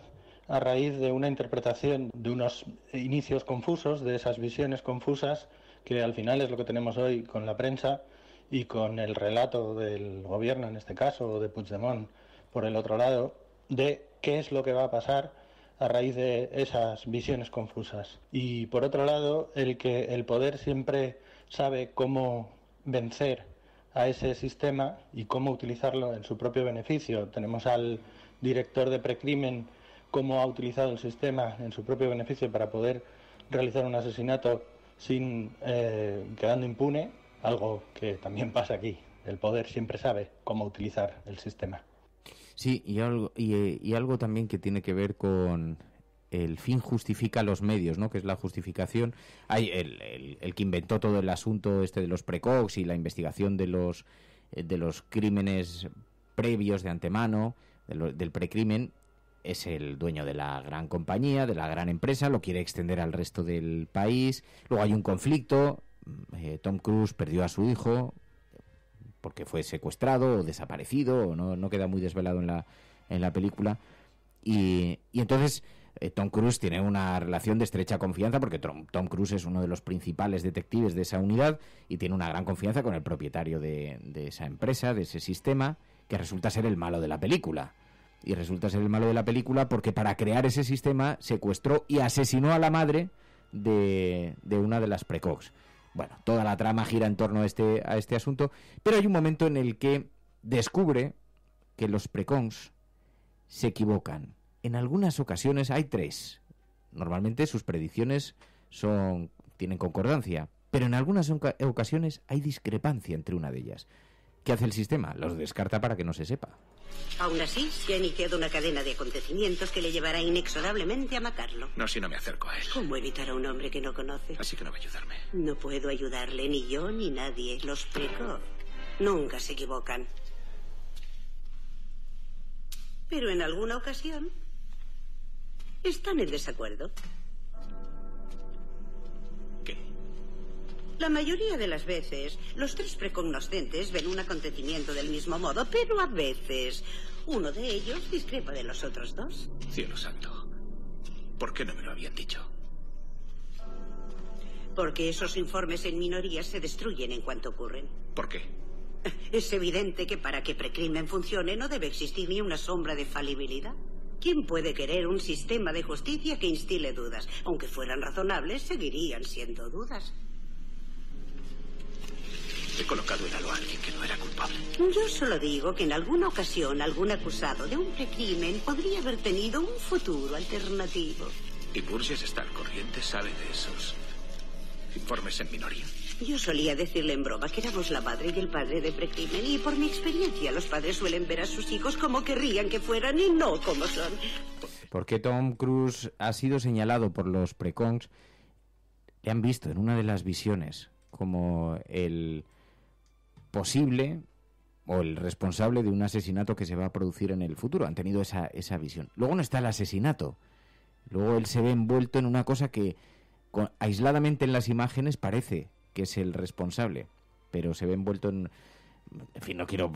[SPEAKER 6] a raíz de una interpretación de unos inicios confusos, de esas visiones confusas, que al final es lo que tenemos hoy con la prensa y con el relato del gobierno, en este caso, o de Puigdemont, por el otro lado, de qué es lo que va a pasar a raíz de esas visiones confusas. Y por otro lado, el que el poder siempre sabe cómo vencer a ese sistema y cómo utilizarlo en su propio beneficio. Tenemos al director de Precrimen, cómo ha utilizado el sistema en su propio beneficio para poder realizar un asesinato sin quedando impune, algo que también pasa aquí. El poder siempre sabe cómo utilizar el sistema.
[SPEAKER 16] Sí, y algo también que tiene que ver con el fin justifica los medios, ¿no? Que es la justificación. Hay el que inventó todo el asunto de los precogs y la investigación de los crímenes previos de antemano, del precrimen, es el dueño de la gran compañía, de la gran empresa, lo quiere extender al resto del país. Luego hay un conflicto, Tom Cruise perdió a su hijo porque fue secuestrado o desaparecido, o no queda muy desvelado en la película, y entonces Tom Cruise tiene una relación de estrecha confianza, porque Tom Cruise es uno de los principales detectives de esa unidad y tiene una gran confianza con el propietario de esa empresa, de ese sistema, que resulta ser el malo de la película. Y resulta ser el malo de la película porque para crear ese sistema secuestró y asesinó a la madre de una de las precogs. Bueno, toda la trama gira en torno a este asunto, pero hay un momento en el que descubre que los precogs se equivocan. En algunas ocasiones hay 3. Normalmente sus predicciones tienen concordancia, pero en algunas ocasiones hay discrepancia entre una de ellas. ¿Qué hace el sistema? Los descarta para que no se sepa.
[SPEAKER 2] Aún así, se ha iniciado una cadena de acontecimientos que le llevará inexorablemente a matarlo.
[SPEAKER 18] No, si no me acerco a él.
[SPEAKER 2] ¿Cómo evitar a un hombre que no conoce?
[SPEAKER 18] Así que no va a ayudarme.
[SPEAKER 2] No puedo ayudarle, ni yo ni nadie. Los precog nunca se equivocan. Pero en alguna ocasión están en desacuerdo.
[SPEAKER 18] ¿Qué?
[SPEAKER 2] La mayoría de las veces, los 3 precognoscentes ven un acontecimiento del mismo modo, pero a veces uno de ellos discrepa de los otros 2.
[SPEAKER 18] Cielo santo. ¿Por qué no me lo habían dicho?
[SPEAKER 2] Porque esos informes en minoría se destruyen en cuanto ocurren.
[SPEAKER 18] ¿Por qué?
[SPEAKER 2] Es evidente que para que precrimen funcione no debe existir ni una sombra de falibilidad. ¿Quién puede querer un sistema de justicia que instile dudas? Aunque fueran razonables, seguirían siendo dudas.
[SPEAKER 18] He colocado en halo a alguien que no era culpable.
[SPEAKER 2] Yo solo digo que en alguna ocasión algún acusado de un precrimen podría haber tenido un futuro alternativo.
[SPEAKER 18] ¿Y Burgess está al corriente? ¿Sabe de esos informes en minoría?
[SPEAKER 2] Yo solía decirle en broma que éramos la madre y el padre de precrimen, y por mi experiencia los padres suelen ver a sus hijos como querrían que fueran y no como son.
[SPEAKER 16] Porque Tom Cruise ha sido señalado por los precogs, le han visto en una de las visiones como el posible o el responsable de un asesinato que se va a producir en el futuro. Han tenido esa visión. Luego no está el asesinato. Luego él se ve envuelto en una cosa que aisladamente en las imágenes parece que es el responsable, pero se ve envuelto en fin, no quiero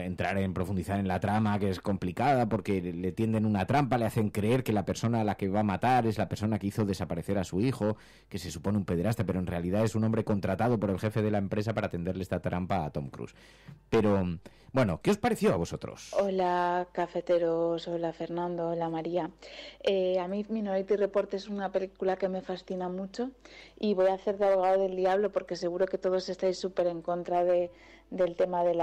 [SPEAKER 16] entrar en profundizar en la trama, que es complicada, porque le tienden una trampa, le hacen creer que la persona a la que va a matar es la persona que hizo desaparecer a su hijo, que se supone un pederasta, pero en realidad es un hombre contratado por el jefe de la empresa para tenderle esta trampa a Tom Cruise. Pero, bueno, ¿qué os pareció a vosotros?
[SPEAKER 24] Hola, cafeteros, hola Fernando, hola María. A mí Minority Report es una película que me fascina mucho y voy a hacer de abogado del diablo porque seguro que todos estáis súper en contra del tema de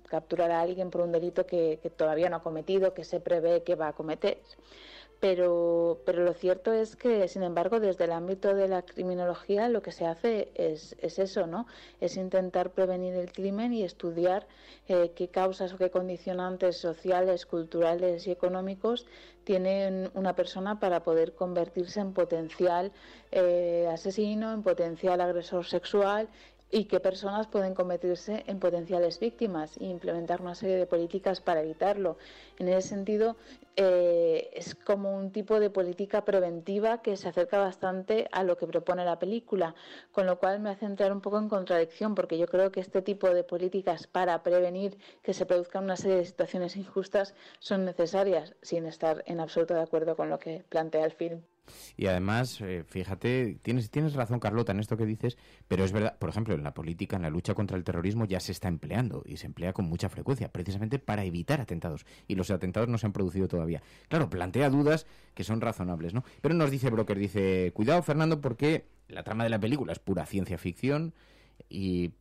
[SPEAKER 24] capturar a alguien por un delito que todavía no ha cometido, que se prevé que va a cometer. Pero lo cierto es que, sin embargo, desde el ámbito de la criminología lo que se hace es eso, ¿no? Es intentar prevenir el crimen y estudiar qué causas o qué condicionantes sociales, culturales y económicos tiene una persona para poder convertirse en potencial asesino, en potencial agresor sexual, y qué personas pueden convertirse en potenciales víctimas e implementar una serie de políticas para evitarlo. En ese sentido, es como un tipo de política preventiva que se acerca bastante a lo que propone la película, con lo cual me hace entrar un poco en contradicción, porque yo creo que este tipo de políticas para prevenir que se produzcan una serie de situaciones injustas son necesarias, sin estar en absoluto de acuerdo con lo que plantea el film.
[SPEAKER 16] Y además, fíjate, tienes razón, Carlota, en esto que dices, pero es verdad, por ejemplo, en la política, en la lucha contra el terrorismo ya se está empleando, y se emplea con mucha frecuencia, precisamente para evitar atentados, y los atentados no se han producido todavía. Claro, plantea dudas que son razonables, ¿no? Pero nos dice Broker, dice, cuidado, Fernando, porque la trama de la película es pura ciencia ficción,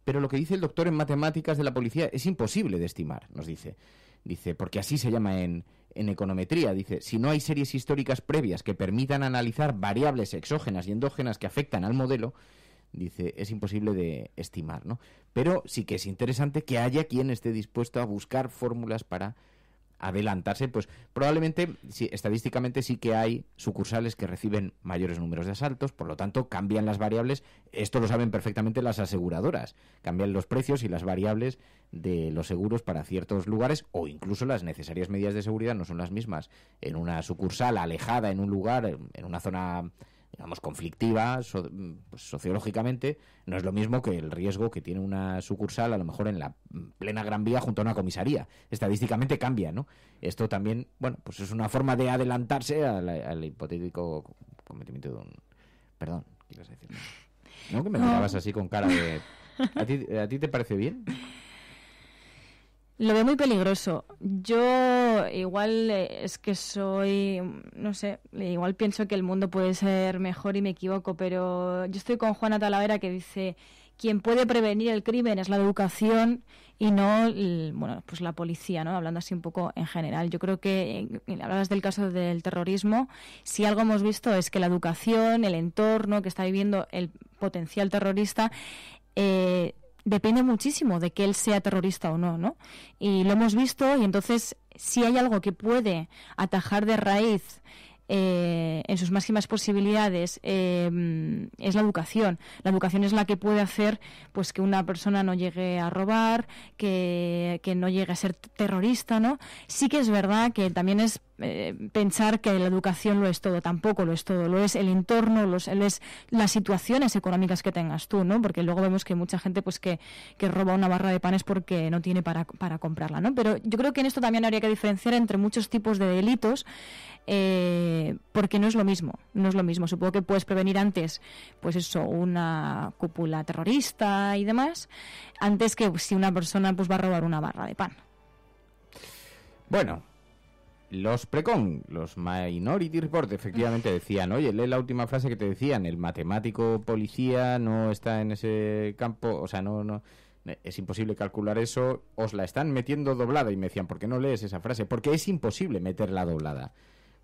[SPEAKER 16] pero lo que dice el doctor en matemáticas de la policía es imposible de estimar, nos dice. Dice, porque así se llama en econometría, dice, si no hay series históricas previas que permitan analizar variables exógenas y endógenas que afectan al modelo, dice, es imposible de estimar, ¿no? Pero sí que es interesante que haya quien esté dispuesto a buscar fórmulas para adelantarse, pues probablemente, sí, estadísticamente sí que hay sucursales que reciben mayores números de asaltos, por lo tanto cambian las variables. Esto lo saben perfectamente las aseguradoras, cambian los precios y las variables de los seguros para ciertos lugares, o incluso las necesarias medidas de seguridad no son las mismas en una sucursal alejada, en un lugar, en una zona, digamos, conflictiva, sociológicamente. No es lo mismo que el riesgo que tiene una sucursal a lo mejor en la plena Gran Vía junto a una comisaría. Estadísticamente cambia, ¿no? Esto también, bueno, pues es una forma de adelantarse al hipotético cometimiento de un... Perdón, ¿qué ibas a decir? ¿No? Que me mirabas así con cara de... ¿A ti te parece bien?
[SPEAKER 17] Lo veo muy peligroso. Yo igual es que soy, no sé, igual pienso que el mundo puede ser mejor y me equivoco, pero yo estoy con Juana Talavera, que dice: quien puede prevenir el crimen es la educación y no, bueno, pues la policía, ¿no? Hablando así un poco en general. Yo creo que, hablabas del caso del terrorismo, si algo hemos visto es que la educación, el entorno que está viviendo el potencial terrorista, depende muchísimo de que él sea terrorista o no, ¿no? Y lo hemos visto, y entonces si hay algo que puede atajar de raíz en sus máximas posibilidades, es la educación. La educación es la que puede hacer pues que una persona no llegue a robar, que no llegue a ser terrorista, ¿no? Sí que es verdad que también es pensar que la educación lo es todo. Tampoco lo es todo, lo es el entorno, lo es las situaciones económicas que tengas tú, ¿no? Porque luego vemos que mucha gente pues que roba una barra de pan es porque no tiene para comprarla, ¿no? Pero yo creo que en esto también habría que diferenciar entre muchos tipos de delitos, porque no es lo mismo. Supongo que puedes prevenir antes, pues eso, una cúpula terrorista y demás, antes que si una persona pues va a robar una barra de pan.
[SPEAKER 16] Bueno, los Precon, los Minority Report, efectivamente decían: oye, lee la última frase que te decían, el matemático policía no está en ese campo, o sea, no es imposible calcular eso, os la están metiendo doblada. Y me decían: ¿por qué no lees esa frase? Porque es imposible meterla doblada.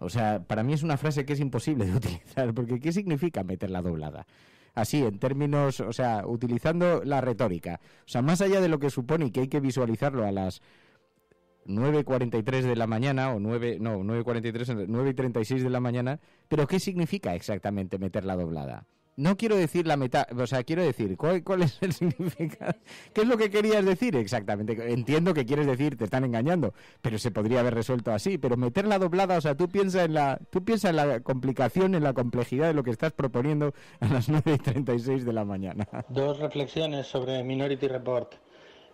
[SPEAKER 16] O sea, para mí es una frase que es imposible de utilizar, porque ¿qué significa meterla doblada? Así, en términos, o sea, utilizando la retórica. O sea, más allá de lo que supone y que hay que visualizarlo a las 9:43 de la mañana, 9:36 de la mañana, pero ¿qué significa exactamente meterla doblada? No quiero decir quiero decir, ¿cuál es el significado? ¿Qué es lo que querías decir exactamente? Entiendo que quieres decir, te están engañando, pero se podría haber resuelto así. Pero meterla doblada, o sea, tú piensa en la complicación, en la complejidad de lo que estás proponiendo a las 9:36 de la mañana.
[SPEAKER 6] Dos reflexiones sobre Minority Report.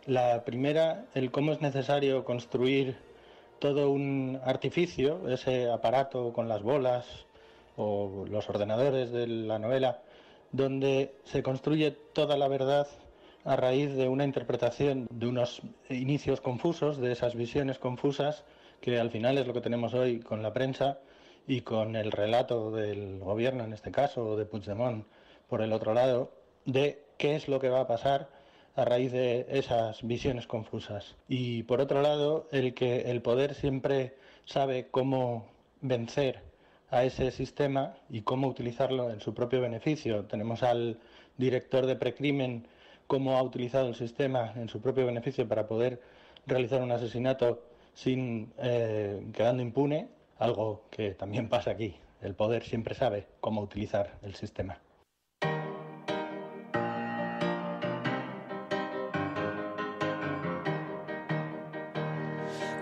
[SPEAKER 6] La primera, el cómo es necesario construir todo un artificio, ese aparato con las bolas o los ordenadores de la novela, donde se construye toda la verdad a raíz de una interpretación de unos inicios confusos, de esas visiones confusas, que al final es lo que tenemos hoy con la prensa y con el relato del gobierno, en este caso, o de Puigdemont por el otro lado, de qué es lo que va a pasar a raíz de esas visiones confusas. Y por otro lado, el que el poder siempre sabe cómo vencer a ese sistema y cómo utilizarlo en su propio beneficio. Tenemos al director de Precrimen, cómo ha utilizado el sistema en su propio beneficio para poder realizar un asesinato sin quedando impune, algo que también pasa aquí. El poder siempre sabe cómo utilizar el sistema.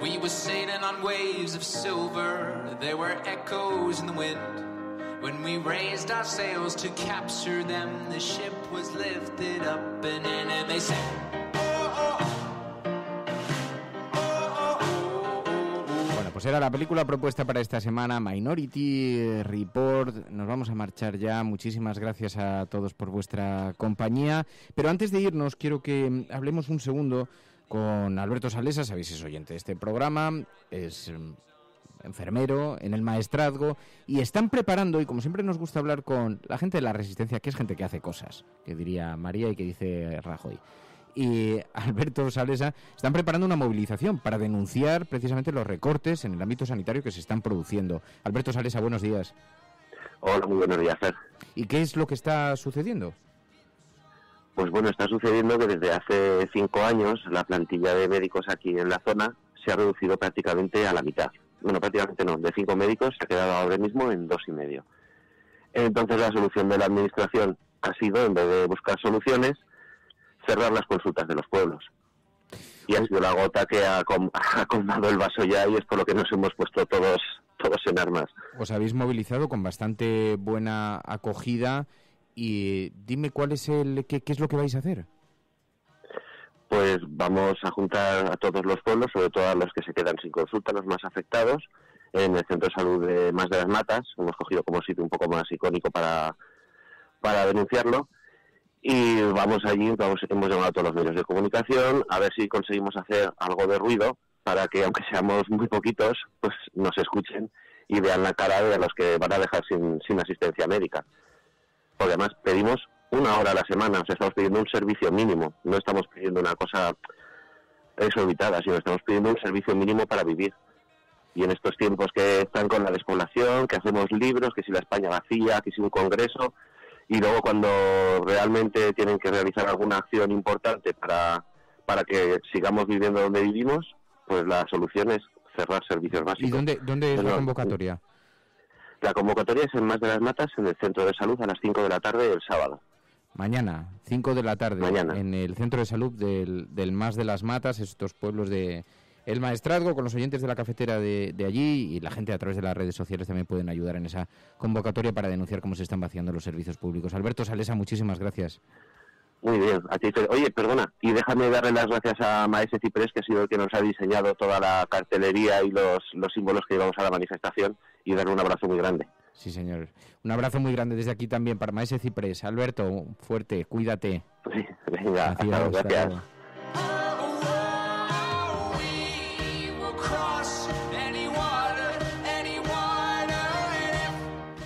[SPEAKER 7] We were sailing on waves of silver, there were echoes in the wind. When we raised our sails to capture them, the ship was lifted up and in and they said,
[SPEAKER 16] Bueno, pues era la película propuesta para esta semana, Minority Report. Nos vamos a marchar ya. Muchísimas gracias a todos por vuestra compañía. Pero antes de irnos, quiero que hablemos un segundo con Alberto Salesa. Sabéis, es oyente de este programa, es enfermero en el maestrazgo, y están preparando, y como siempre nos gusta hablar con la gente de la Resistencia, que es gente que hace cosas, que diría María y que dice Rajoy, y Alberto Salesa, están preparando una movilización para denunciar precisamente los recortes en el ámbito sanitario que se están produciendo. Alberto Salesa, buenos días.
[SPEAKER 21] Hola, muy buenos días, Fer.
[SPEAKER 16] ¿Y qué es lo que está sucediendo?
[SPEAKER 21] Pues bueno, está sucediendo que desde hace 5 años la plantilla de médicos aquí en la zona se ha reducido prácticamente a la mitad. Bueno, prácticamente no, de 5 médicos se ha quedado ahora mismo en 2,5. Entonces la solución de la administración ha sido, en vez de buscar soluciones, cerrar las consultas de los pueblos. Y ha sido la gota que ha colmado el vaso ya, y es por lo que nos hemos puesto todos en armas.
[SPEAKER 16] Os habéis movilizado con bastante buena acogida y dime qué es lo que vais a hacer.
[SPEAKER 21] Pues vamos a juntar a todos los pueblos, sobre todo a los que se quedan sin consulta, los más afectados, en el Centro de Salud de Mas de las Matas. Hemos cogido como sitio un poco más icónico para denunciarlo. Y vamos allí, hemos llamado a todos los medios de comunicación a ver si conseguimos hacer algo de ruido para que, aunque seamos muy poquitos, pues nos escuchen y vean la cara de los que van a dejar sin asistencia médica. Porque además pedimos 1 hora a la semana, o sea, estamos pidiendo un servicio mínimo, no estamos pidiendo una cosa exorbitada, sino estamos pidiendo un servicio mínimo para vivir. Y en estos tiempos que están con la despoblación, que hacemos libros, que si la España vacía, que si un congreso, y luego cuando realmente tienen que realizar alguna acción importante para que sigamos viviendo donde vivimos, pues la solución es cerrar servicios básicos.
[SPEAKER 16] ¿Y dónde es la convocatoria?
[SPEAKER 21] La convocatoria es en Mas de las Matas, en el Centro de Salud, a las 5 de la tarde el sábado.
[SPEAKER 16] Mañana, 5 de la tarde,
[SPEAKER 21] Mañana.
[SPEAKER 16] En el Centro de Salud del Mas de las Matas, estos pueblos de El Maestrazgo, con los oyentes de la cafetera de allí, y la gente a través de las redes sociales también pueden ayudar en esa convocatoria para denunciar cómo se están vaciando los servicios públicos. Alberto Salesa, muchísimas gracias.
[SPEAKER 21] Muy bien, a ti. Oye, perdona, y déjame darle las gracias a Maese Ciprés, que ha sido el que nos ha diseñado toda la cartelería y los símbolos que llevamos a la manifestación, y darle un abrazo muy grande.
[SPEAKER 16] Sí, señor. Un abrazo muy grande desde aquí también para Maese Ciprés. Alberto, fuerte, cuídate.
[SPEAKER 21] Sí, venga, gracias.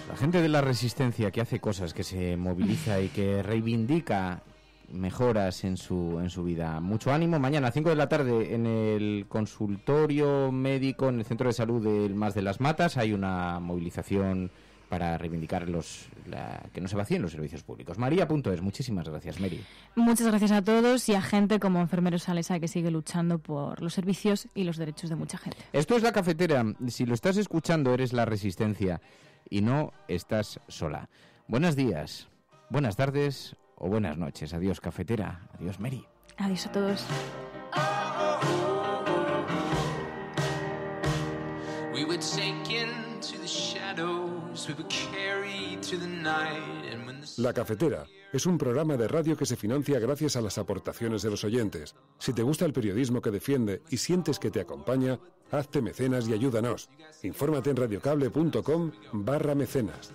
[SPEAKER 16] La gente de la resistencia que hace cosas, que se moviliza y que reivindica mejoras en su vida. Mucho ánimo. Mañana, 5 de la tarde, en el consultorio médico, en el Centro de Salud del Mas de las Matas, hay una movilización para reivindicar que no se vacíen los servicios públicos. María.es, muchísimas gracias, Mary.
[SPEAKER 17] Muchas gracias a todos y a gente como Enfermeros Salesa, que sigue luchando por los servicios y los derechos de mucha gente.
[SPEAKER 16] Esto es La Cafetera. Si lo estás escuchando, eres la resistencia y no estás sola. Buenos días, buenas tardes o buenas noches. Adiós, cafetera. Adiós, Mary.
[SPEAKER 17] Adiós a todos.
[SPEAKER 7] We were taken to the shadows, we were carried through the night, and when the...
[SPEAKER 8] La Cafetera es un programa de radio que se financia gracias a las aportaciones de los oyentes. Si te gusta el periodismo que defiende y sientes que te acompaña, hazte mecenas y ayúdanos. Infórmate en radiocable.com/mecenas.